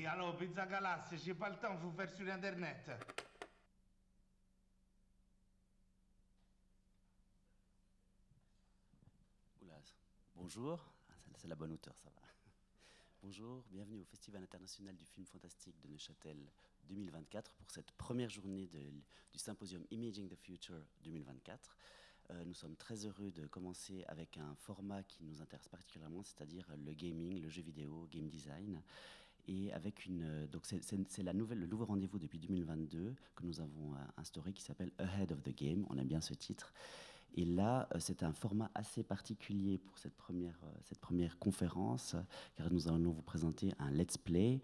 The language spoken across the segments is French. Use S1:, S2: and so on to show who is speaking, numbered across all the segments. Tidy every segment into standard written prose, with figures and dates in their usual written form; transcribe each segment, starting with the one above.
S1: allô, Pizza Galassia, j'ai pas le temps, faut faire sur Internet.
S2: Oula, bonjour, c'est la bonne hauteur, ça va. Bonjour, bienvenue au Festival international du film fantastique de Neuchâtel 2024 pour cette première journée du symposium Imaging the Future 2024. Nous sommes très heureux de commencer avec un format qui nous intéresse particulièrement, c'est-à-dire le gaming, le jeu vidéo, game design. Et avec donc c'est le nouveau rendez-vous depuis 2022 que nous avons instauré qui s'appelle Ahead of the Game. On aime bien ce titre. Et là, c'est un format assez particulier pour cette première conférence, car nous allons vous présenter un let's play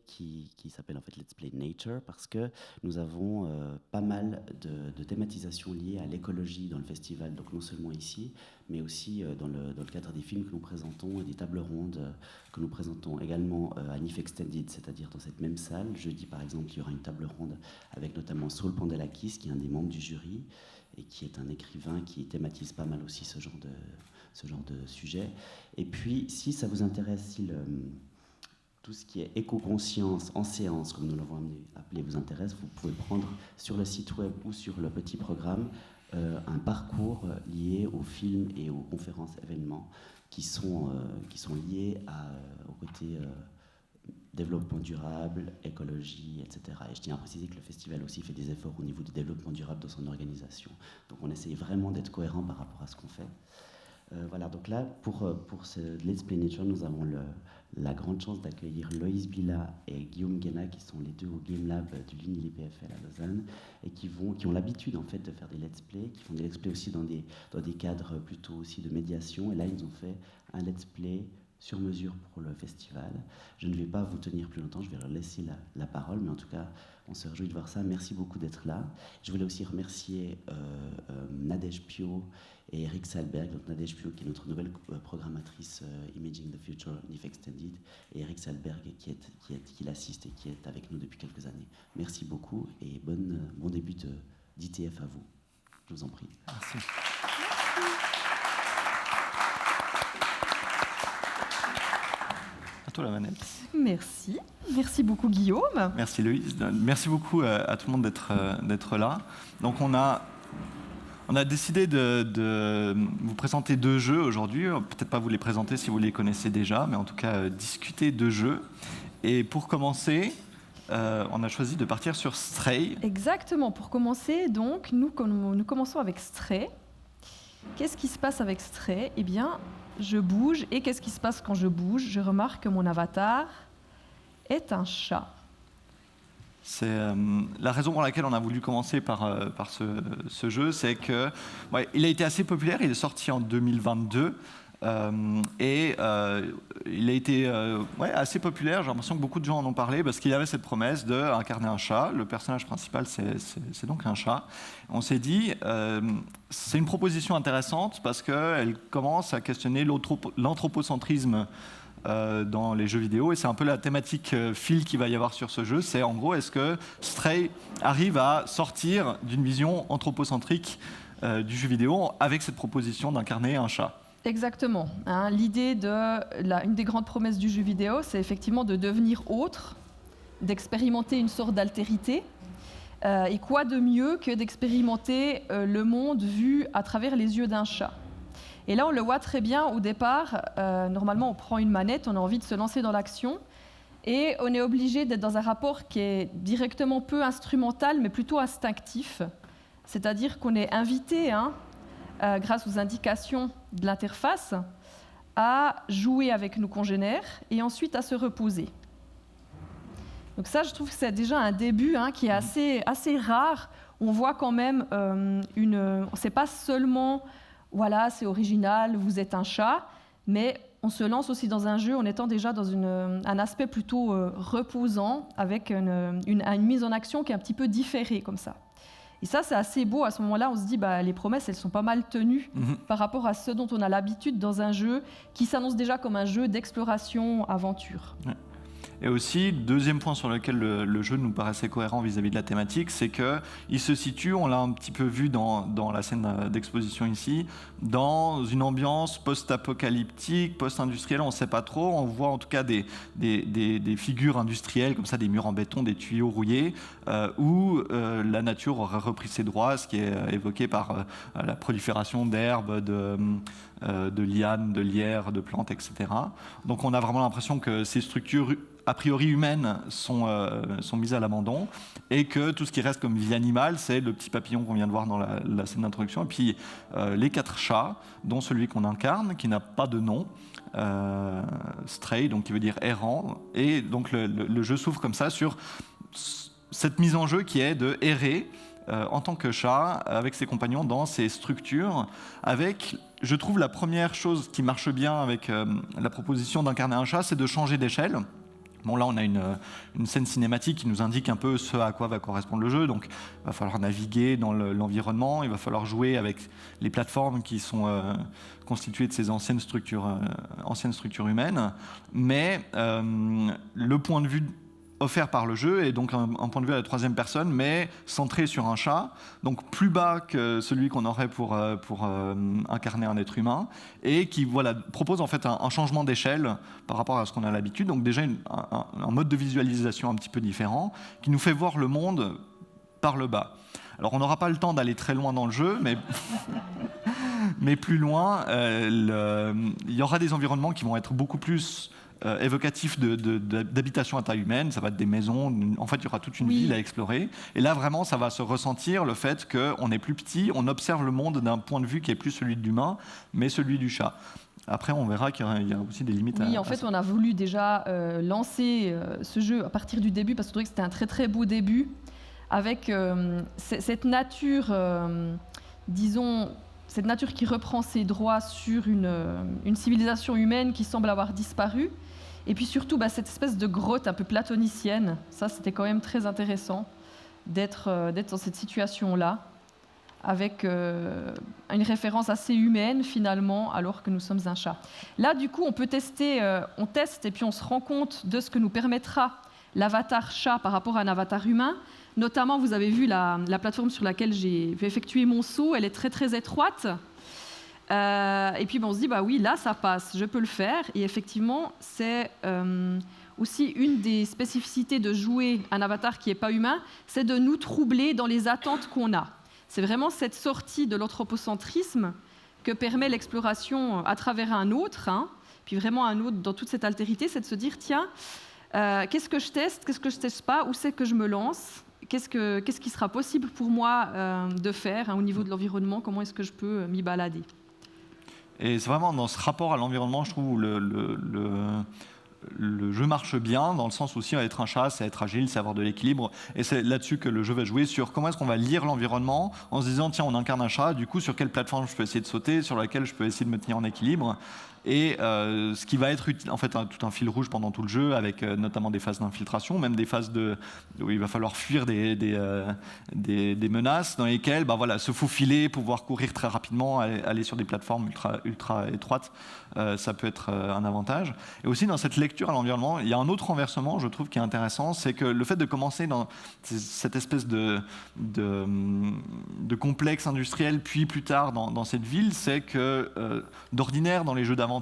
S2: qui s'appelle en fait Let's Play Nature, parce que nous avons pas mal de thématisations liées à l'écologie dans le festival, donc non seulement ici, mais aussi dans le cadre des films que nous présentons et des tables rondes que nous présentons également à NIF Extended, c'est-à-dire dans cette même salle. Jeudi, par exemple, il y aura une table ronde avec notamment Saul Pandelakis, qui est un des membres du jury, et qui est un écrivain qui thématise pas mal aussi ce genre de sujet. Et puis, si ça vous intéresse, si tout ce qui est éco-conscience en séance, comme nous l'avons appelé, vous intéresse, vous pouvez prendre sur le site web ou sur le petit programme un parcours lié aux films et aux conférences événements qui sont liés au côté développement durable, écologie, etc. Et je tiens à préciser que le festival aussi fait des efforts au niveau du développement durable dans son organisation. Donc on essaye vraiment d'être cohérent par rapport à ce qu'on fait. Voilà, donc là, pour ce Let's Play Nature, nous avons la grande chance d'accueillir Loïs Bila et Guillaume Guéna, qui sont les deux au Game Lab du l'UNILPFL à Lausanne, et qui ont l'habitude en fait de faire des Let's Play, qui font des Let's Play aussi dans des cadres plutôt aussi de médiation. Et là, ils ont fait un Let's Play sur mesure pour le festival. Je ne vais pas vous tenir plus longtemps, je vais leur laisser la parole, mais en tout cas, on se réjouit de voir ça. Merci beaucoup d'être là. Je voulais aussi remercier Nadège Pio et Eric Salberg. Donc Nadège Pio, qui est notre nouvelle programmatrice Imaging the Future NIF Extended, et Eric Salberg, qui l'assiste et qui est avec nous depuis quelques années. Merci beaucoup et bon début d'ITF à vous. Je vous en prie.
S3: Merci. La manette.
S4: Merci beaucoup Guillaume.
S3: Merci Loïs, merci beaucoup à tout le monde d'être là. Donc on a décidé de vous présenter deux jeux aujourd'hui, peut-être pas vous les présenter si vous les connaissez déjà, mais en tout cas discuter deux jeux. Et pour commencer, on a choisi de partir sur Stray.
S4: Exactement, pour commencer, donc, nous commençons avec Stray. Qu'est-ce qui se passe avec Stray ? Eh bien, je bouge, et qu'est-ce qui se passe quand je bouge ? Je remarque que mon avatar est un chat.
S3: C'est la raison pour laquelle on a voulu commencer par ce jeu, c'est que il a été assez populaire, il est sorti en 2022, et il a été assez populaire. J'ai l'impression que beaucoup de gens en ont parlé parce qu'il y avait cette promesse d'incarner un chat. Le personnage principal, c'est donc un chat. On s'est dit, c'est une proposition intéressante parce qu'elle commence à questionner l'anthropocentrisme dans les jeux vidéo, et c'est un peu la thématique fil qu'il va y avoir sur ce jeu. C'est en gros, est-ce que Stray arrive à sortir d'une vision anthropocentrique du jeu vidéo avec cette proposition d'incarner un chat ?
S4: Exactement. L'idée une des grandes promesses du jeu vidéo, c'est effectivement de devenir autre, d'expérimenter une sorte d'altérité. Et quoi de mieux que d'expérimenter le monde vu à travers les yeux d'un chat ? Et là, on le voit très bien au départ. Normalement, on prend une manette, on a envie de se lancer dans l'action. Et on est obligé d'être dans un rapport qui est directement peu instrumental, mais plutôt instinctif. C'est-à-dire qu'on est invité, grâce aux indications de l'interface, à jouer avec nos congénères et ensuite à se reposer. Donc ça, je trouve que c'est déjà un début qui est assez rare. On voit quand même c'est pas seulement, voilà, c'est original, vous êtes un chat, mais on se lance aussi dans un jeu en étant déjà dans un aspect plutôt reposant, avec une mise en action qui est un petit peu différée comme ça. Et ça, c'est assez beau. À ce moment-là, on se dit, les promesses, elles sont pas mal tenues par rapport à ce dont on a l'habitude dans un jeu qui s'annonce déjà comme un jeu d'exploration, aventure.
S3: Ouais. Et aussi, deuxième point sur lequel le jeu nous paraissait cohérent vis-à-vis de la thématique, c'est qu'il se situe, on l'a un petit peu vu dans la scène d'exposition ici, dans une ambiance post-apocalyptique, post-industrielle, on ne sait pas trop. On voit en tout cas des figures industrielles, comme ça, des murs en béton, des tuyaux rouillés, où la nature aurait repris ses droits, ce qui est évoqué par la prolifération d'herbes, de lianes, de lierres, de plantes, etc. Donc on a vraiment l'impression que ces structures a priori humaines sont mises à l'abandon et que tout ce qui reste comme vie animale, c'est le petit papillon qu'on vient de voir dans la scène d'introduction, et puis les 4 chats, dont celui qu'on incarne, qui n'a pas de nom, Stray, donc qui veut dire errant, et donc le jeu s'ouvre comme ça sur cette mise en jeu qui est de errer en tant que chat avec ses compagnons dans ces structures, avec, je trouve, la première chose qui marche bien avec la proposition d'incarner un chat, c'est de changer d'échelle. Bon, là, on a une scène cinématique qui nous indique un peu ce à quoi va correspondre le jeu. Donc, il va falloir naviguer dans l'environnement, il va falloir jouer avec les plateformes qui sont constituées de ces anciennes structures humaines. Mais le point de vue offert par le jeu est donc un point de vue à la 3e personne, mais centré sur un chat, donc plus bas que celui qu'on aurait pour incarner un être humain, et qui propose en fait un changement d'échelle par rapport à ce qu'on a l'habitude, donc déjà un mode de visualisation un petit peu différent, qui nous fait voir le monde par le bas. Alors on n'aura pas le temps d'aller très loin dans le jeu, mais plus loin, il y aura des environnements qui vont être beaucoup plus évocatif d'habitation à taille humaine, ça va être des maisons, en fait il y aura toute une ville à explorer, et là vraiment ça va se ressentir le fait qu'on est plus petit, on observe le monde d'un point de vue qui est plus celui de l'humain, mais celui du chat. Après on verra qu'il y a aussi des limites
S4: en fait on a voulu déjà lancer ce jeu à partir du début, parce que je trouvais que c'était un très très beau début, avec cette nature, disons, cette nature qui reprend ses droits sur une civilisation humaine qui semble avoir disparu. Et puis surtout, cette espèce de grotte un peu platonicienne. Ça, c'était quand même très intéressant d'être dans cette situation-là, avec une référence assez humaine, finalement, alors que nous sommes un chat. Là, du coup, on peut tester, on teste et puis on se rend compte de ce que nous permettra l'avatar chat par rapport à un avatar humain. Notamment, vous avez vu la plateforme sur laquelle j'ai effectué mon saut, elle est très très étroite. Et puis on se dit, oui, là ça passe, je peux le faire. Et effectivement, c'est aussi une des spécificités de jouer un avatar qui n'est pas humain, c'est de nous troubler dans les attentes qu'on a. C'est vraiment cette sortie de l'anthropocentrisme que permet l'exploration à travers un autre, puis vraiment un autre dans toute cette altérité, c'est de se dire, tiens, qu'est-ce que je teste, qu'est-ce que je ne teste pas, où c'est que je me lance, qu'est-ce qui sera possible pour moi de faire au niveau de l'environnement, comment est-ce que je peux m'y balader.
S3: Et c'est vraiment dans ce rapport à l'environnement, je trouve, où le jeu marche bien, dans le sens aussi, être un chat, c'est être agile, c'est avoir de l'équilibre. Et c'est là-dessus que le jeu va jouer, sur comment est-ce qu'on va lire l'environnement, en se disant, tiens, on incarne un chat, du coup, sur quelle plateforme je peux essayer de sauter, sur laquelle je peux essayer de me tenir en équilibre. Et ce qui va être en fait tout un fil rouge pendant tout le jeu, avec notamment des phases d'infiltration, même des phases où il va falloir fuir des menaces dans lesquelles se faufiler, pouvoir courir très rapidement, aller sur des plateformes ultra étroites, ça peut être un avantage. Et aussi dans cette lecture à l'environnement, il y a un autre renversement, je trouve, qui est intéressant, c'est que le fait de commencer dans cette espèce de complexe industriel, puis plus tard dans cette ville, c'est que d'ordinaire dans les jeux d'aventure,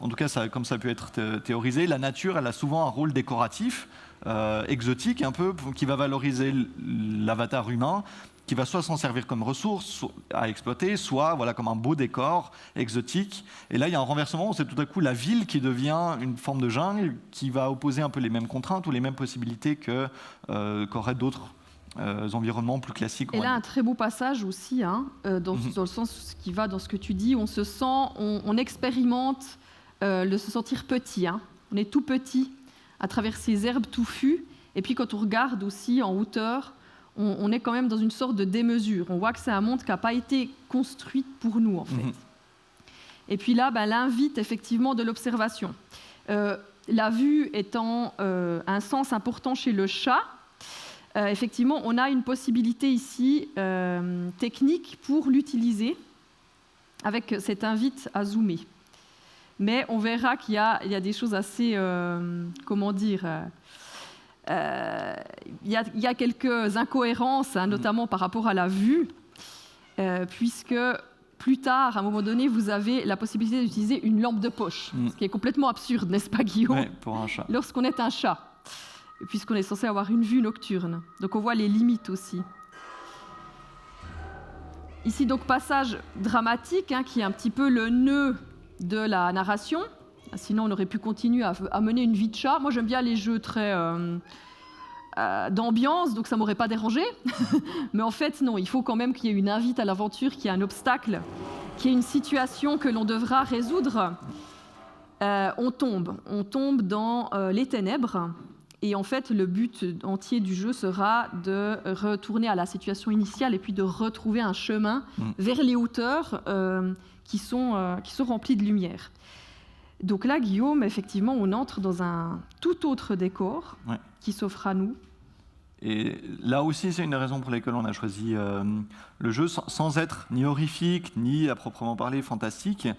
S3: en tout cas comme ça peut être théorisé, la nature elle a souvent un rôle décoratif, exotique un peu, qui va valoriser l'avatar humain, qui va soit s'en servir comme ressource à exploiter, soit comme un beau décor exotique. Et là il y a un renversement où c'est tout à coup la ville qui devient une forme de jungle, qui va opposer un peu les mêmes contraintes ou les mêmes possibilités qu'auraient d'autres environnements plus classiques.
S4: Et là, un très beau passage aussi, dans le sens qui va dans ce que tu dis, on se sent, on expérimente le se sentir petit. On est tout petit à travers ces herbes touffues. Et puis quand on regarde aussi en hauteur, on est quand même dans une sorte de démesure. On voit que c'est un monde qui n'a pas été construit pour nous, en fait. Et puis là, l'invite effectivement de l'observation. La vue étant un sens important chez le chat, effectivement, on a une possibilité ici technique pour l'utiliser avec cette invite à zoomer. mais on verra qu'il y a des choses assez, comment dire, il y a quelques incohérences, hein, notamment par rapport à la vue, puisque plus tard, à un moment donné, vous avez la possibilité d'utiliser une lampe de poche, ce qui est complètement absurde, n'est-ce pas, Guillaume?
S3: Ouais, pour un chat.
S4: Lorsqu'on est un chat, puisqu'on est censé avoir une vue nocturne. Donc on voit les limites aussi. Ici, donc, passage dramatique, hein, qui est un petit peu le nœud de la narration. Sinon, on aurait pu continuer à mener une vie de chat. Moi, j'aime bien les jeux très d'ambiance, donc ça ne m'aurait pas dérangé. Mais en fait, non, il faut quand même qu'il y ait une invite à l'aventure, qu'il y ait un obstacle, qu'il y ait une situation que l'on devra résoudre. On tombe dans les ténèbres. Et en fait, le but entier du jeu sera de retourner à la situation initiale et puis de retrouver un chemin vers les hauteurs qui sont remplies de lumière. Donc là, Guillaume, effectivement, on entre dans un tout autre décor qui s'offre à nous.
S3: Et là aussi, c'est une des raisons pour lesquelles on a choisi le jeu, sans être ni horrifique, ni à proprement parler fantastique.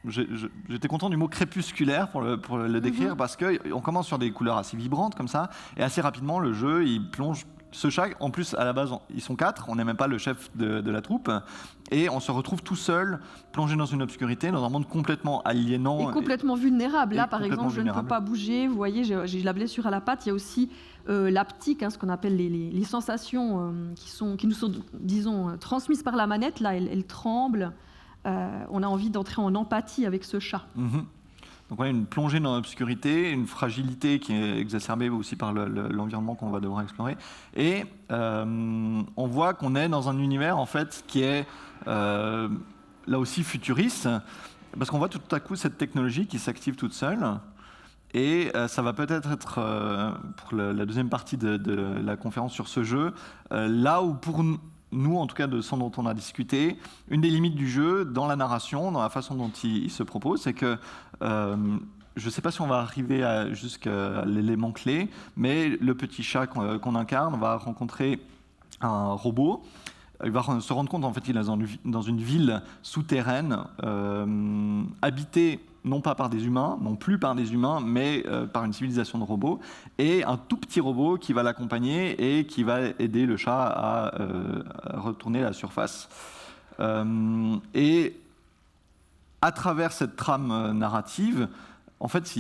S3: J'étais content du mot crépusculaire pour le décrire, parce qu'on commence sur des couleurs assez vibrantes comme ça, et assez rapidement, le jeu, il plonge ce chat. En plus, à la base, ils sont 4, on n'est même pas le chef de la troupe, et on se retrouve tout seul, plongé dans une obscurité, dans un monde complètement aliénant.
S4: Et complètement vulnérable. Là, par exemple, je ne peux pas bouger. Vous voyez, j'ai la blessure à la patte. Il y a aussi l'haptique, hein, ce qu'on appelle les sensations qui nous sont, disons, transmises par la manette. Là, elles tremblent. On a envie d'entrer en empathie avec ce chat.
S3: Donc on a une plongée dans l'obscurité, une fragilité qui est exacerbée aussi par l'environnement qu'on va devoir explorer. Et on voit qu'on est dans un univers en fait qui est là aussi futuriste, parce qu'on voit tout à coup cette technologie qui s'active toute seule. Et ça va peut-être être, pour la deuxième partie de la conférence sur ce jeu, là où pour nous, en tout cas de ce dont on a discuté, une des limites du jeu, dans la narration, dans la façon dont il se propose, c'est que je ne sais pas si on va arriver jusqu'à l'élément clé, mais le petit chat qu'on incarne va rencontrer un robot. Il va se rendre compte en fait qu'il est dans une ville souterraine, habitée non pas par des humains, non plus par des humains, mais par une civilisation de robots, et un tout petit robot qui va l'accompagner et qui va aider le chat à retourner à la surface. Et à travers cette trame narrative, en fait,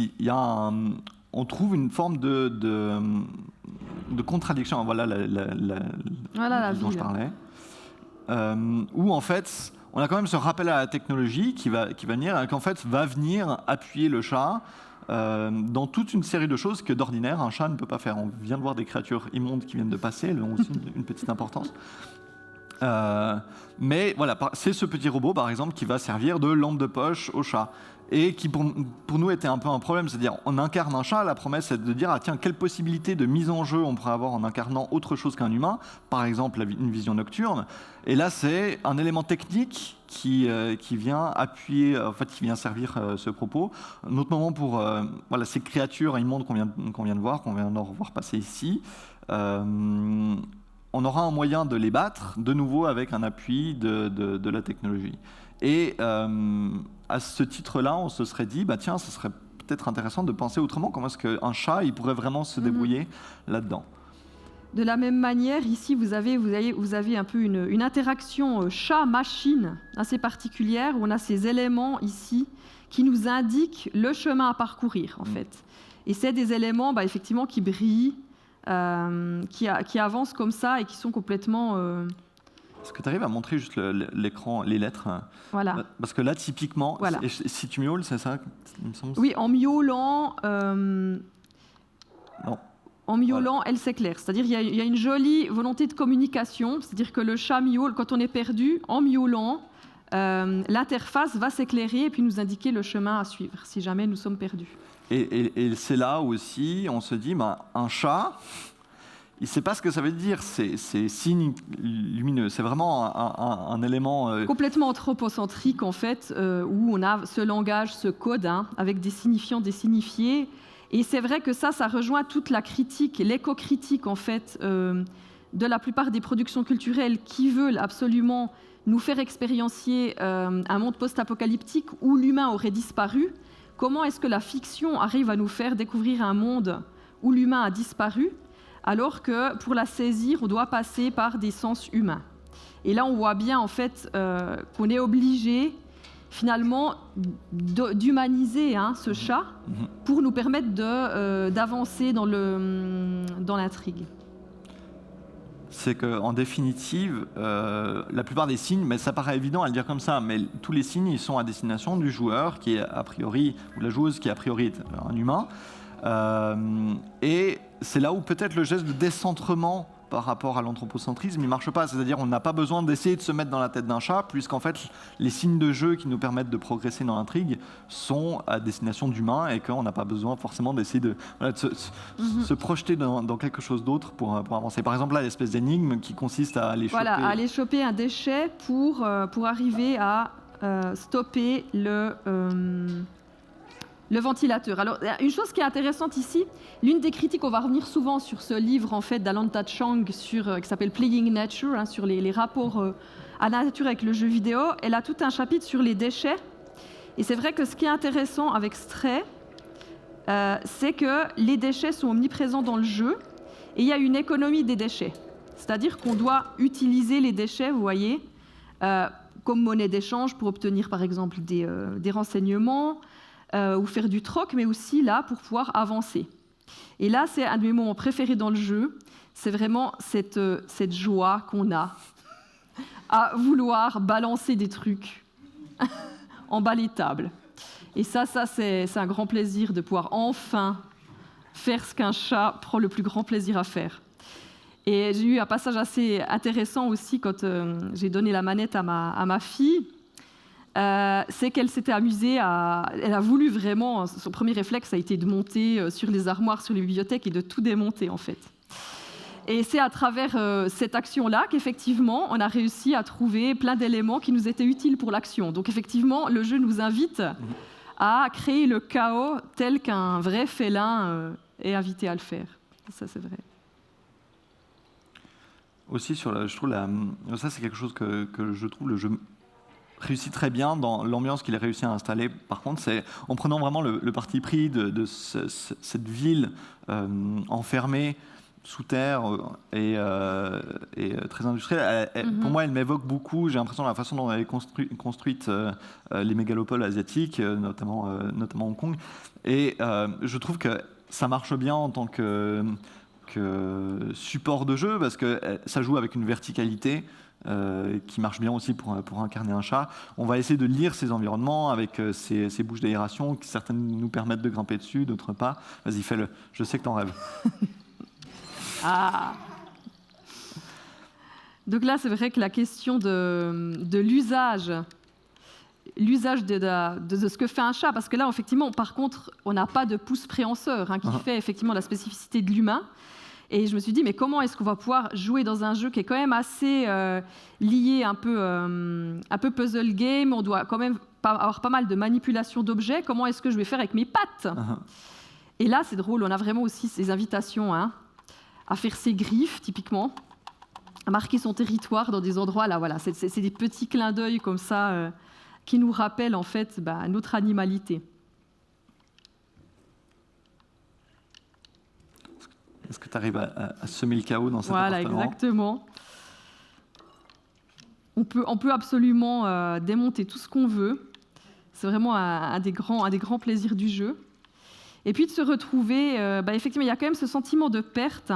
S3: on trouve une forme de contradiction. Voilà la dont je parlais. Où en fait, on a quand même ce rappel à la technologie qui va venir, et qu'en fait va venir appuyer le chat dans toute une série de choses que d'ordinaire un chat ne peut pas faire. On vient de voir des créatures immondes qui viennent de passer, elles ont aussi une petite importance. Mais voilà, c'est ce petit robot par exemple qui va servir de lampe de poche au chat. Et qui pour nous était un peu un problème, c'est-à-dire on incarne un chat, la promesse c'est de dire ah tiens, quelle possibilité de mise en jeu on pourrait avoir en incarnant autre chose qu'un humain, par exemple une vision nocturne. Et là c'est un élément technique qui vient appuyer, en fait qui vient servir ce propos, notamment pour voilà, ces créatures immondes qu'on vient de voir, qu'on vient de revoir passer ici. On aura un moyen de les battre de nouveau avec un appui de la technologie. Et à ce titre-là, on se serait dit, bah tiens, ce serait peut-être intéressant de penser autrement. Comment est-ce qu'un chat, il pourrait vraiment se débrouiller là-dedans?
S4: De la même manière, ici, vous avez un peu une interaction chat-machine assez particulière, où on a ces éléments ici qui nous indiquent le chemin à parcourir, en fait. Et c'est des éléments, effectivement, qui brillent, qui avancent comme ça et qui sont complètement...
S3: Est-ce que tu arrives à montrer juste l'écran, les lettres?
S4: Voilà.
S3: Parce que là, typiquement,
S4: voilà.
S3: Si tu miaules, c'est ça, il me semble?
S4: Oui, en miaulant...
S3: Non.
S4: En miaulant, elle s'éclaire. C'est-à-dire qu'il y a une jolie volonté de communication. C'est-à-dire que le chat miaule, quand on est perdu, en miaulant, l'interface va s'éclairer et puis nous indiquer le chemin à suivre, si jamais nous sommes perdus.
S3: Et c'est là aussi, on se dit, un chat... Il ne sait pas ce que ça veut dire, ces signes lumineux. C'est vraiment un élément...
S4: complètement anthropocentrique, en fait, où on a ce langage, ce code, avec des signifiants, des signifiés. Et c'est vrai que ça rejoint toute la critique, l'éco-critique, en fait, de la plupart des productions culturelles qui veulent absolument nous faire expériencer un monde post-apocalyptique où l'humain aurait disparu, comment est-ce que la fiction arrive à nous faire découvrir un monde où l'humain a disparu, alors que pour la saisir, on doit passer par des sens humains. Et là, on voit bien en fait qu'on est obligé finalement d'humaniser ce chat pour nous permettre d'avancer dans l'intrigue.
S3: C'est qu'en définitive, la plupart des signes, mais ça paraît évident à le dire comme ça, mais tous les signes, ils sont à destination du joueur qui est a priori, ou la joueuse qui a priori est un humain. Et c'est là où peut-être le geste de décentrement par rapport à l'anthropocentrisme, il ne marche pas. C'est-à-dire on n'a pas besoin d'essayer de se mettre dans la tête d'un chat, puisqu'en fait, les signes de jeu qui nous permettent de progresser dans l'intrigue sont à destination d'humains et qu'on n'a pas besoin forcément d'essayer de se projeter dans quelque chose d'autre pour avancer. Par exemple, là, l'espèce d'énigme qui consiste à aller choper...
S4: Voilà, à aller choper un déchet pour arriver à stopper le ventilateur. Alors, une chose qui est intéressante ici, l'une des critiques, on va revenir souvent sur ce livre en fait d'Alanta Chang qui s'appelle Playing Nature, sur les rapports à la nature avec le jeu vidéo. Elle a tout un chapitre sur les déchets. Et c'est vrai que ce qui est intéressant avec Stray, c'est que les déchets sont omniprésents dans le jeu et il y a une économie des déchets. C'est-à-dire qu'on doit utiliser les déchets, vous voyez, comme monnaie d'échange pour obtenir par exemple des renseignements, ou faire du troc, mais aussi là pour pouvoir avancer. Et là, c'est un de mes moments préférés dans le jeu. C'est vraiment cette joie qu'on a à vouloir balancer des trucs en bas les tables. Et ça c'est un grand plaisir de pouvoir enfin faire ce qu'un chat prend le plus grand plaisir à faire. Et j'ai eu un passage assez intéressant aussi quand j'ai donné la manette à ma fille. C'est qu'elle s'était amusée elle a voulu vraiment, son premier réflexe a été de monter sur les armoires, sur les bibliothèques et de tout démonter en fait. Et c'est à travers cette action-là qu'effectivement on a réussi à trouver plein d'éléments qui nous étaient utiles pour l'action. Donc effectivement, le jeu nous invite à créer le chaos tel qu'un vrai félin est invité à le faire. Ça c'est vrai.
S3: Aussi, je trouve ça c'est quelque chose que je trouve le jeu réussit très bien dans l'ambiance qu'il a réussi à installer. Par contre, c'est en prenant vraiment le parti pris de cette ville enfermée sous terre et très industrielle. Pour moi, elle m'évoque beaucoup, j'ai l'impression, la façon dont elle est construite les mégalopoles asiatiques, notamment Hong Kong. Et je trouve que ça marche bien en tant que support de jeu, parce que ça joue avec une verticalité qui marche bien aussi pour incarner un chat. On va essayer de lire ces environnements avec ces bouches d'aération, qui certaines nous permettent de grimper dessus, d'autres pas. Vas-y, fais-le. Je sais que t'en rêves.
S4: Ah. Donc là, c'est vrai que la question de l'usage de ce que fait un chat, parce que là, effectivement, par contre, on n'a pas de pouce préhenseur qui fait effectivement la spécificité de l'humain. Et je me suis dit, mais comment est-ce qu'on va pouvoir jouer dans un jeu qui est quand même assez lié un peu puzzle game, on doit quand même avoir pas mal de manipulation d'objets, comment est-ce que je vais faire avec mes pattes Et là, c'est drôle, on a vraiment aussi ces invitations à faire ses griffes, typiquement, à marquer son territoire dans des endroits, là, voilà, c'est des petits clins d'œil comme ça qui nous rappellent en fait notre animalité.
S3: Est-ce que tu arrives à semer le chaos dans cet appartement ?
S4: Voilà, exactement. On peut absolument démonter tout ce qu'on veut. C'est vraiment un des grands plaisirs du jeu. Et puis de se retrouver, effectivement, il y a quand même ce sentiment de perte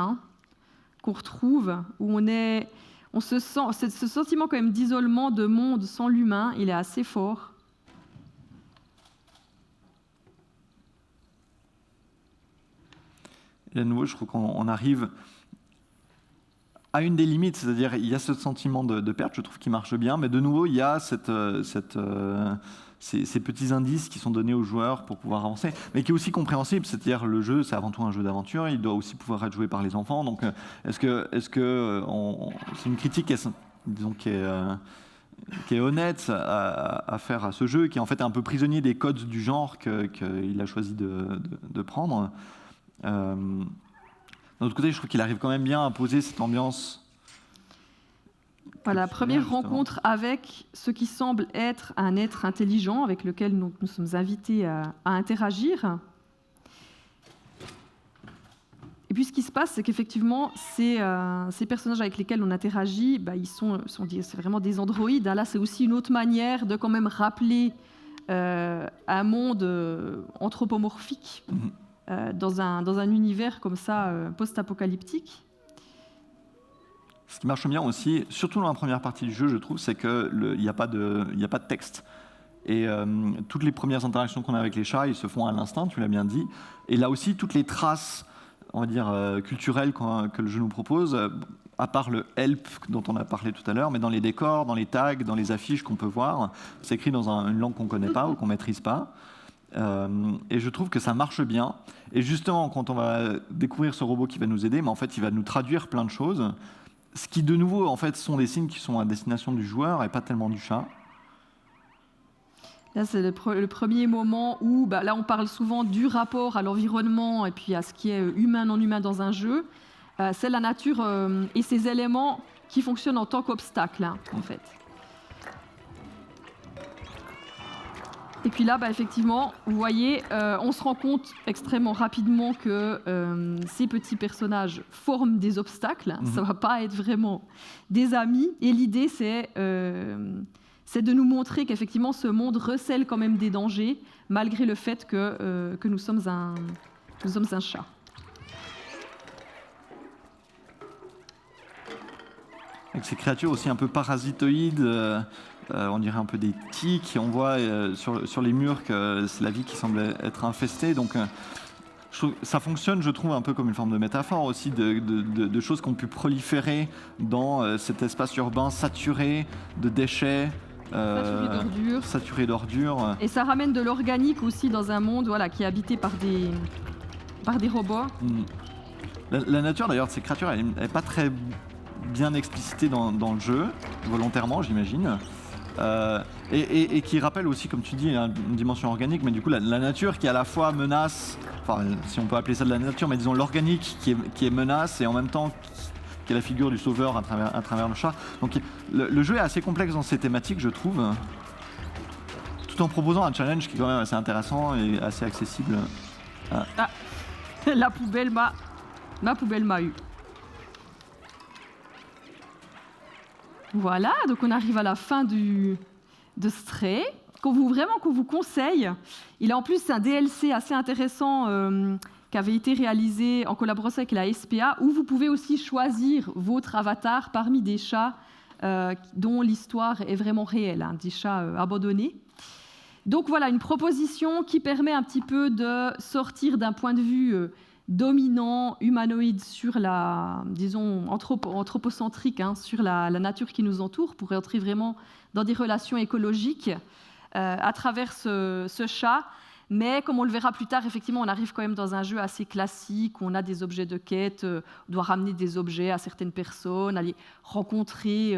S4: qu'on retrouve, où on se sent, ce sentiment quand même d'isolement de monde sans l'humain, il est assez fort.
S3: Et à nouveau, je trouve qu'on arrive à une des limites, c'est-à-dire il y a ce sentiment de perte, je trouve, qui marche bien, mais de nouveau, il y a ces petits indices qui sont donnés aux joueurs pour pouvoir avancer, mais qui est aussi compréhensible, c'est-à-dire le jeu, c'est avant tout un jeu d'aventure, il doit aussi pouvoir être joué par les enfants, donc est-ce que c'est une critique qui est honnête à faire à ce jeu, qui est en fait un peu prisonnier des codes du genre qu'il a choisi de prendre. D'un autre côté, je trouve qu'il arrive quand même bien à poser cette ambiance
S4: Voilà, la première
S3: justement.
S4: rencontre avec ce qui semble être un être intelligent avec lequel nous sommes invités à interagir. Et puis ce qui se passe, c'est qu'effectivement, ces personnages avec lesquels on interagit, c'est vraiment des androïdes. Là, c'est aussi une autre manière de quand même rappeler un monde anthropomorphique dans un univers comme ça, post-apocalyptique.
S3: Ce qui marche bien aussi, surtout dans la première partie du jeu, je trouve, c'est qu'il n'y a pas de texte. Et toutes les premières interactions qu'on a avec les chats, ils se font à l'instinct, tu l'as bien dit. Et là aussi, toutes les traces, on va dire, culturelles que le jeu nous propose, à part le help dont on a parlé tout à l'heure, mais dans les décors, dans les tags, dans les affiches qu'on peut voir, c'est écrit dans une langue qu'on ne connaît pas ou qu'on ne maîtrise pas. Et je trouve que ça marche bien. Et justement, quand on va découvrir ce robot qui va nous aider, mais en fait, il va nous traduire plein de choses. Ce qui, de nouveau, en fait, sont des signes qui sont à destination du joueur et pas tellement du chat.
S4: Là, c'est le premier moment où, là, on parle souvent du rapport à l'environnement et puis à ce qui est humain, non humain dans un jeu. C'est la nature et ses éléments qui fonctionnent en tant qu'obstacle, en fait. Et puis là, effectivement, vous voyez, on se rend compte extrêmement rapidement que ces petits personnages forment des obstacles. Ça ne va pas être vraiment des amis. Et l'idée, c'est de nous montrer qu'effectivement, ce monde recèle quand même des dangers, malgré le fait que nous sommes un chat.
S3: Avec ces créatures aussi un peu parasitoïdes, on dirait un peu des tiques. On voit sur les murs que c'est la vie qui semble être infestée. Donc, ça fonctionne, je trouve, un peu comme une forme de métaphore aussi de choses qui ont pu proliférer dans cet espace urbain saturé de déchets. Saturé d'ordures.
S4: Et ça ramène de l'organique aussi dans un monde qui est habité par des robots.
S3: La nature, d'ailleurs, de ces créatures, elle n'est pas très bien explicitée dans le jeu, volontairement, j'imagine. Et qui rappelle aussi, comme tu dis, une dimension organique, mais du coup, la nature qui à la fois menace, enfin, si on peut appeler ça de la nature, mais disons l'organique qui est menace et en même temps qui est la figure du sauveur à travers le chat. Donc le jeu est assez complexe dans ses thématiques, je trouve, tout en proposant un challenge qui est quand même assez intéressant et assez accessible.
S4: Ma poubelle m'a eu. Voilà, donc on arrive à la fin de Stray, qu'on vous conseille. Il a en plus un DLC assez intéressant qui avait été réalisé en collaboration avec la SPA, où vous pouvez aussi choisir votre avatar parmi des chats dont l'histoire est vraiment réelle, des chats abandonnés. Donc voilà, une proposition qui permet un petit peu de sortir d'un point de vue dominant, humanoïde, sur disons, anthropocentrique, sur la nature qui nous entoure, pour entrer vraiment dans des relations écologiques à travers ce chat. Mais comme on le verra plus tard, effectivement, on arrive quand même dans un jeu assez classique, où on a des objets de quête, on doit ramener des objets à certaines personnes, aller rencontrer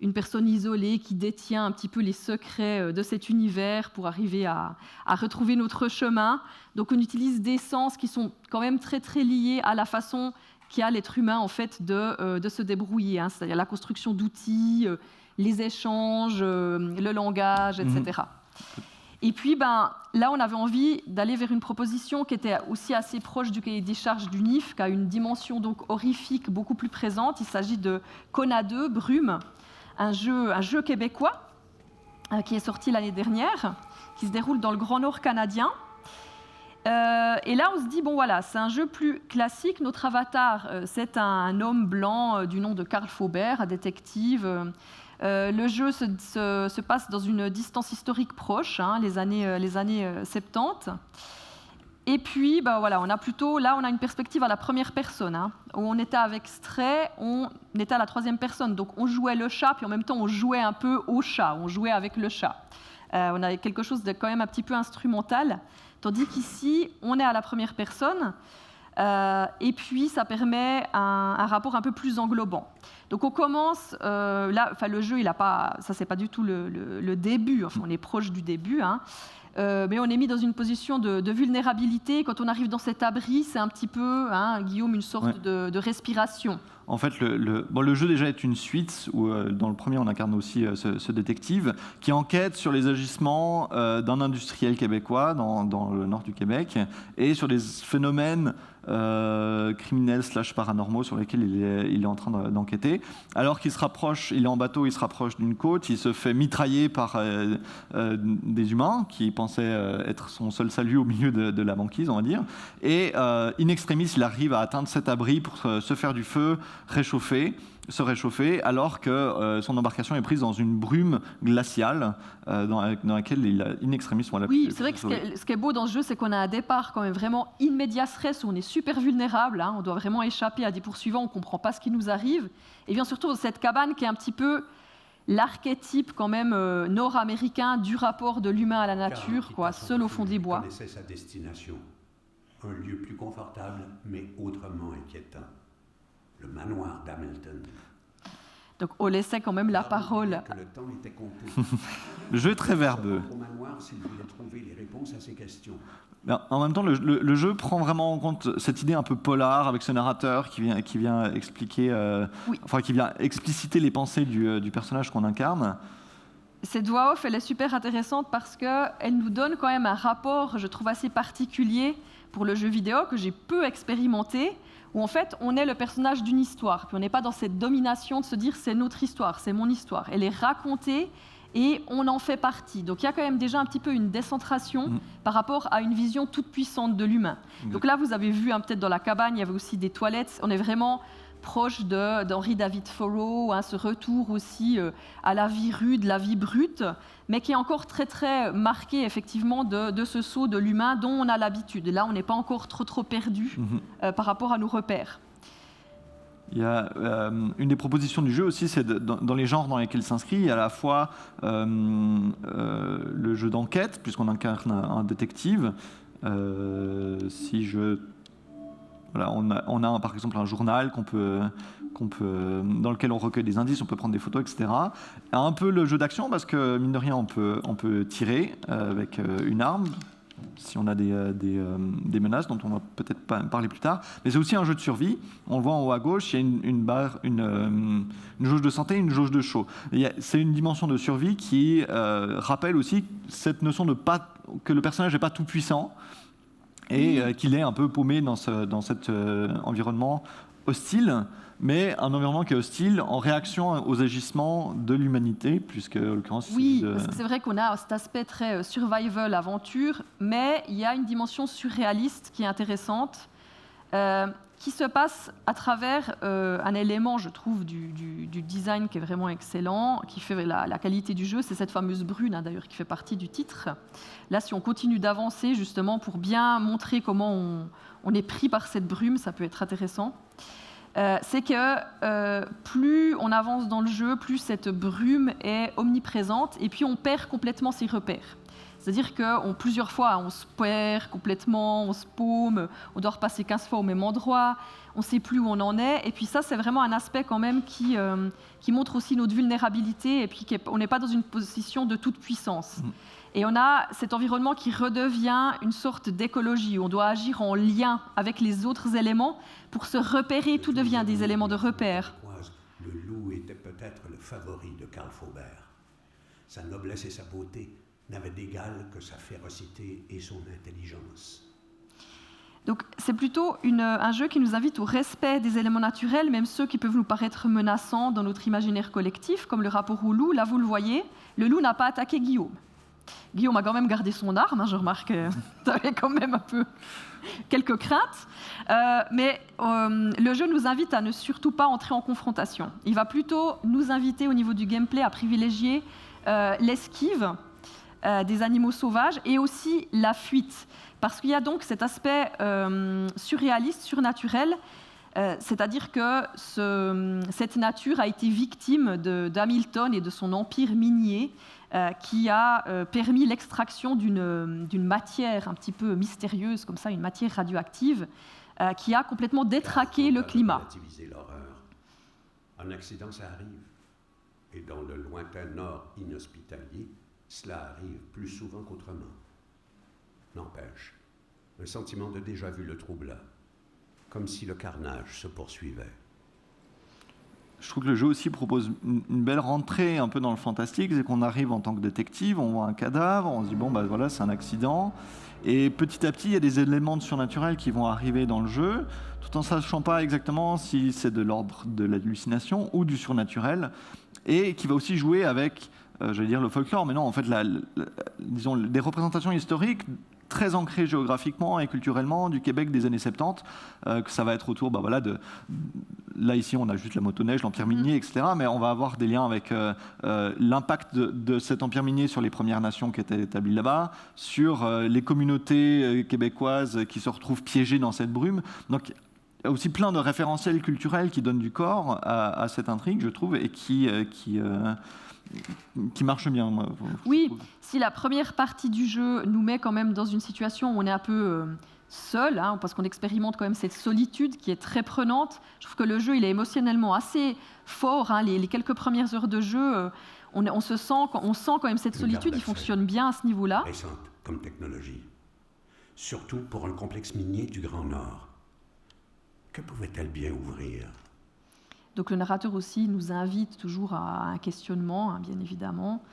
S4: une personne isolée qui détient un petit peu les secrets de cet univers pour arriver à retrouver notre chemin. Donc on utilise des sens qui sont quand même très très liés à la façon qu'a l'être humain en fait de se débrouiller, c'est-à-dire la construction d'outils, les échanges, le langage, etc. Et puis, là, on avait envie d'aller vers une proposition qui était aussi assez proche du cahier des charges du NIF, qui a une dimension donc horrifique beaucoup plus présente. Il s'agit de Kona 2, Brume, un jeu québécois qui est sorti l'année dernière, qui se déroule dans le Grand Nord canadien. Et là, on se dit, c'est un jeu plus classique. Notre avatar, c'est un homme blanc du nom de Karl Faubert, un détective. Le jeu se passe dans une distance historique proche, les années 70. Et puis, on a une perspective à la première personne. Où on était avec Stray, on était à la troisième personne. Donc, on jouait le chat, puis en même temps, on jouait un peu au chat. On jouait avec le chat. On avait quelque chose de quand même un petit peu instrumental. Tandis qu'ici, on est à la première personne. Et puis, ça permet un rapport un peu plus englobant. Donc on commence, là, le jeu, ça c'est pas du tout le début, enfin on est proche du début, hein. Mais on est mis dans une position de vulnérabilité. Quand on arrive dans cet abri, c'est un petit peu, hein, Guillaume, une sorte de respiration.
S3: En fait, le jeu déjà est une suite où, dans le premier, on incarne aussi ce détective qui enquête sur les agissements d'un industriel québécois dans le nord du Québec et sur des phénomènes criminels / paranormaux sur lesquels il est en train d'enquêter. Alors qu'il se rapproche, il est en bateau, il se rapproche d'une côte, il se fait mitrailler par des humains qui pensaient être son seul salut au milieu de la banquise, on va dire. Et in extremis, il arrive à atteindre cet abri pour se faire du feu, se réchauffer, alors que son embarcation est prise dans une brume glaciale dans laquelle il a in extremis.
S4: Oui, c'est vrai que ce qui est beau dans ce jeu, c'est qu'on a un départ quand même vraiment in medias res, où on est super vulnérable, hein, on doit vraiment échapper à des poursuivants, on ne comprend pas ce qui nous arrive. Et bien surtout cette cabane qui est un petit peu l'archétype quand même nord-américain du rapport de l'humain à la nature, quoi, seul au fond des bois.
S5: Il connaissait sa destination, un lieu plus confortable mais autrement inquiétant. Le manoir d'Hamilton.
S4: Donc on laissait quand même la parole.
S5: Que le temps était compté.
S3: Le jeu est très verbeux.
S5: Au manoir, s'il voulait trouver les réponses à ces questions.
S3: Ben, en même temps, le jeu prend vraiment en compte cette idée un peu polar avec ce narrateur qui vient expliquer, qui vient expliciter les pensées du personnage qu'on incarne.
S4: Cette voix off, elle est super intéressante parce qu'elle nous donne quand même un rapport, je trouve, assez particulier pour le jeu vidéo que j'ai peu expérimenté, où en fait on est le personnage d'une histoire, puis on n'est pas dans cette domination de se dire c'est notre histoire, c'est mon histoire. Elle est racontée et on en fait partie. Donc il y a quand même déjà un petit peu une décentration par rapport à une vision toute puissante de l'humain. Donc là vous avez vu, hein, peut-être dans la cabane, il y avait aussi des toilettes, on est vraiment proche d'Henry David Thoreau, hein, ce retour aussi à la vie rude, la vie brute, mais qui est encore très très marqué effectivement de ce saut de l'humain dont on a l'habitude. Là, on n'est pas encore trop perdu par rapport à nos repères.
S3: Il y a une des propositions du jeu aussi, c'est dans les genres dans lesquels il s'inscrit, il y a à la fois le jeu d'enquête, puisqu'on incarne un détective. Voilà, on a par exemple un journal dans lequel on recueille des indices, on peut prendre des photos, etc. Un peu le jeu d'action, parce que mine de rien, on peut tirer avec une arme, si on a des menaces dont on va peut-être parler plus tard. Mais c'est aussi un jeu de survie. On le voit en haut à gauche, il y a une jauge de santé, une jauge de chaud. C'est une dimension de survie qui rappelle aussi cette notion que le personnage n'est pas tout puissant, et qu'il est un peu paumé dans cet environnement hostile, mais un environnement qui est hostile en réaction aux agissements de l'humanité, puisque, en l'occurrence...
S4: Oui, parce que c'est vrai qu'on a cet aspect très survival, aventure, mais il y a une dimension surréaliste qui est intéressante, qui se passe à travers un élément, je trouve, du design qui est vraiment excellent, qui fait la qualité du jeu, c'est cette fameuse brune, hein, d'ailleurs, qui fait partie du titre. Là, si on continue d'avancer, justement, pour bien montrer comment on est pris par cette brume, ça peut être intéressant. C'est que plus on avance dans le jeu, plus cette brume est omniprésente, et puis on perd complètement ses repères. C'est-à-dire que plusieurs fois, on se perd complètement, on se paume, on doit repasser 15 fois au même endroit, on ne sait plus où on en est. Et puis ça, c'est vraiment un aspect quand même qui montre aussi notre vulnérabilité, et puis on n'est pas dans une position de toute puissance. Et on a cet environnement qui redevient une sorte d'écologie, où on doit agir en lien avec les autres éléments pour se repérer, tout devient des éléments de repère.
S5: Le loup était peut-être le favori de Carl Faubert. Sa noblesse et sa beauté n'avaient d'égal que sa férocité et son intelligence.
S4: Donc c'est plutôt un jeu qui nous invite au respect des éléments naturels, même ceux qui peuvent nous paraître menaçants dans notre imaginaire collectif, comme le rapport au loup. Là, vous le voyez, le loup n'a pas attaqué Guillaume. Guillaume a quand même gardé son arme, hein, je remarque que tu avais quand même un peu quelques craintes. Mais le jeu nous invite à ne surtout pas entrer en confrontation. Il va plutôt nous inviter au niveau du gameplay à privilégier l'esquive des animaux sauvages et aussi la fuite. Parce qu'il y a donc cet aspect surréaliste, surnaturel, c'est-à-dire que cette nature a été victime d'Hamilton et de son empire minier qui a permis l'extraction d'une matière un petit peu mystérieuse, comme ça, une matière radioactive, qui a complètement détraqué le climat.
S5: Un accident, ça arrive. Et dans le lointain nord inhospitalier, cela arrive plus souvent qu'autrement. N'empêche, un sentiment de déjà-vu le troubla, comme si le carnage se poursuivait.
S3: Je trouve que le jeu aussi propose une belle rentrée un peu dans le fantastique, c'est qu'on arrive en tant que détective, on voit un cadavre, on se dit bon bah voilà c'est un accident, et petit à petit il y a des éléments de surnaturel qui vont arriver dans le jeu, tout en ne sachant pas exactement si c'est de l'ordre de l'hallucination ou du surnaturel, et qui va aussi jouer avec, j'allais dire le folklore, mais non en fait disons des représentations historiques très ancré géographiquement et culturellement du Québec des années 70, que ça va être autour, bah voilà, là ici on a juste la motoneige, l'empire minier, etc. Mais on va avoir des liens avec l'impact de cet empire minier sur les Premières Nations qui étaient établies là-bas, sur les communautés québécoises qui se retrouvent piégées dans cette brume. Donc il y a aussi plein de référentiels culturels qui donnent du corps à cette intrigue, je trouve, et qui marche bien.
S4: Oui, si la première partie du jeu nous met quand même dans une situation où on est un peu seul, hein, parce qu'on expérimente quand même cette solitude qui est très prenante, je trouve que le jeu il est émotionnellement assez fort. Hein, les quelques premières heures de jeu, on sent quand même cette solitude, il fonctionne bien à ce niveau-là.
S5: Récente comme technologie, surtout pour un complexe minier du Grand Nord. Que pouvait-elle bien ouvrir?
S4: Donc le narrateur aussi nous invite toujours à un questionnement, hein, bien évidemment.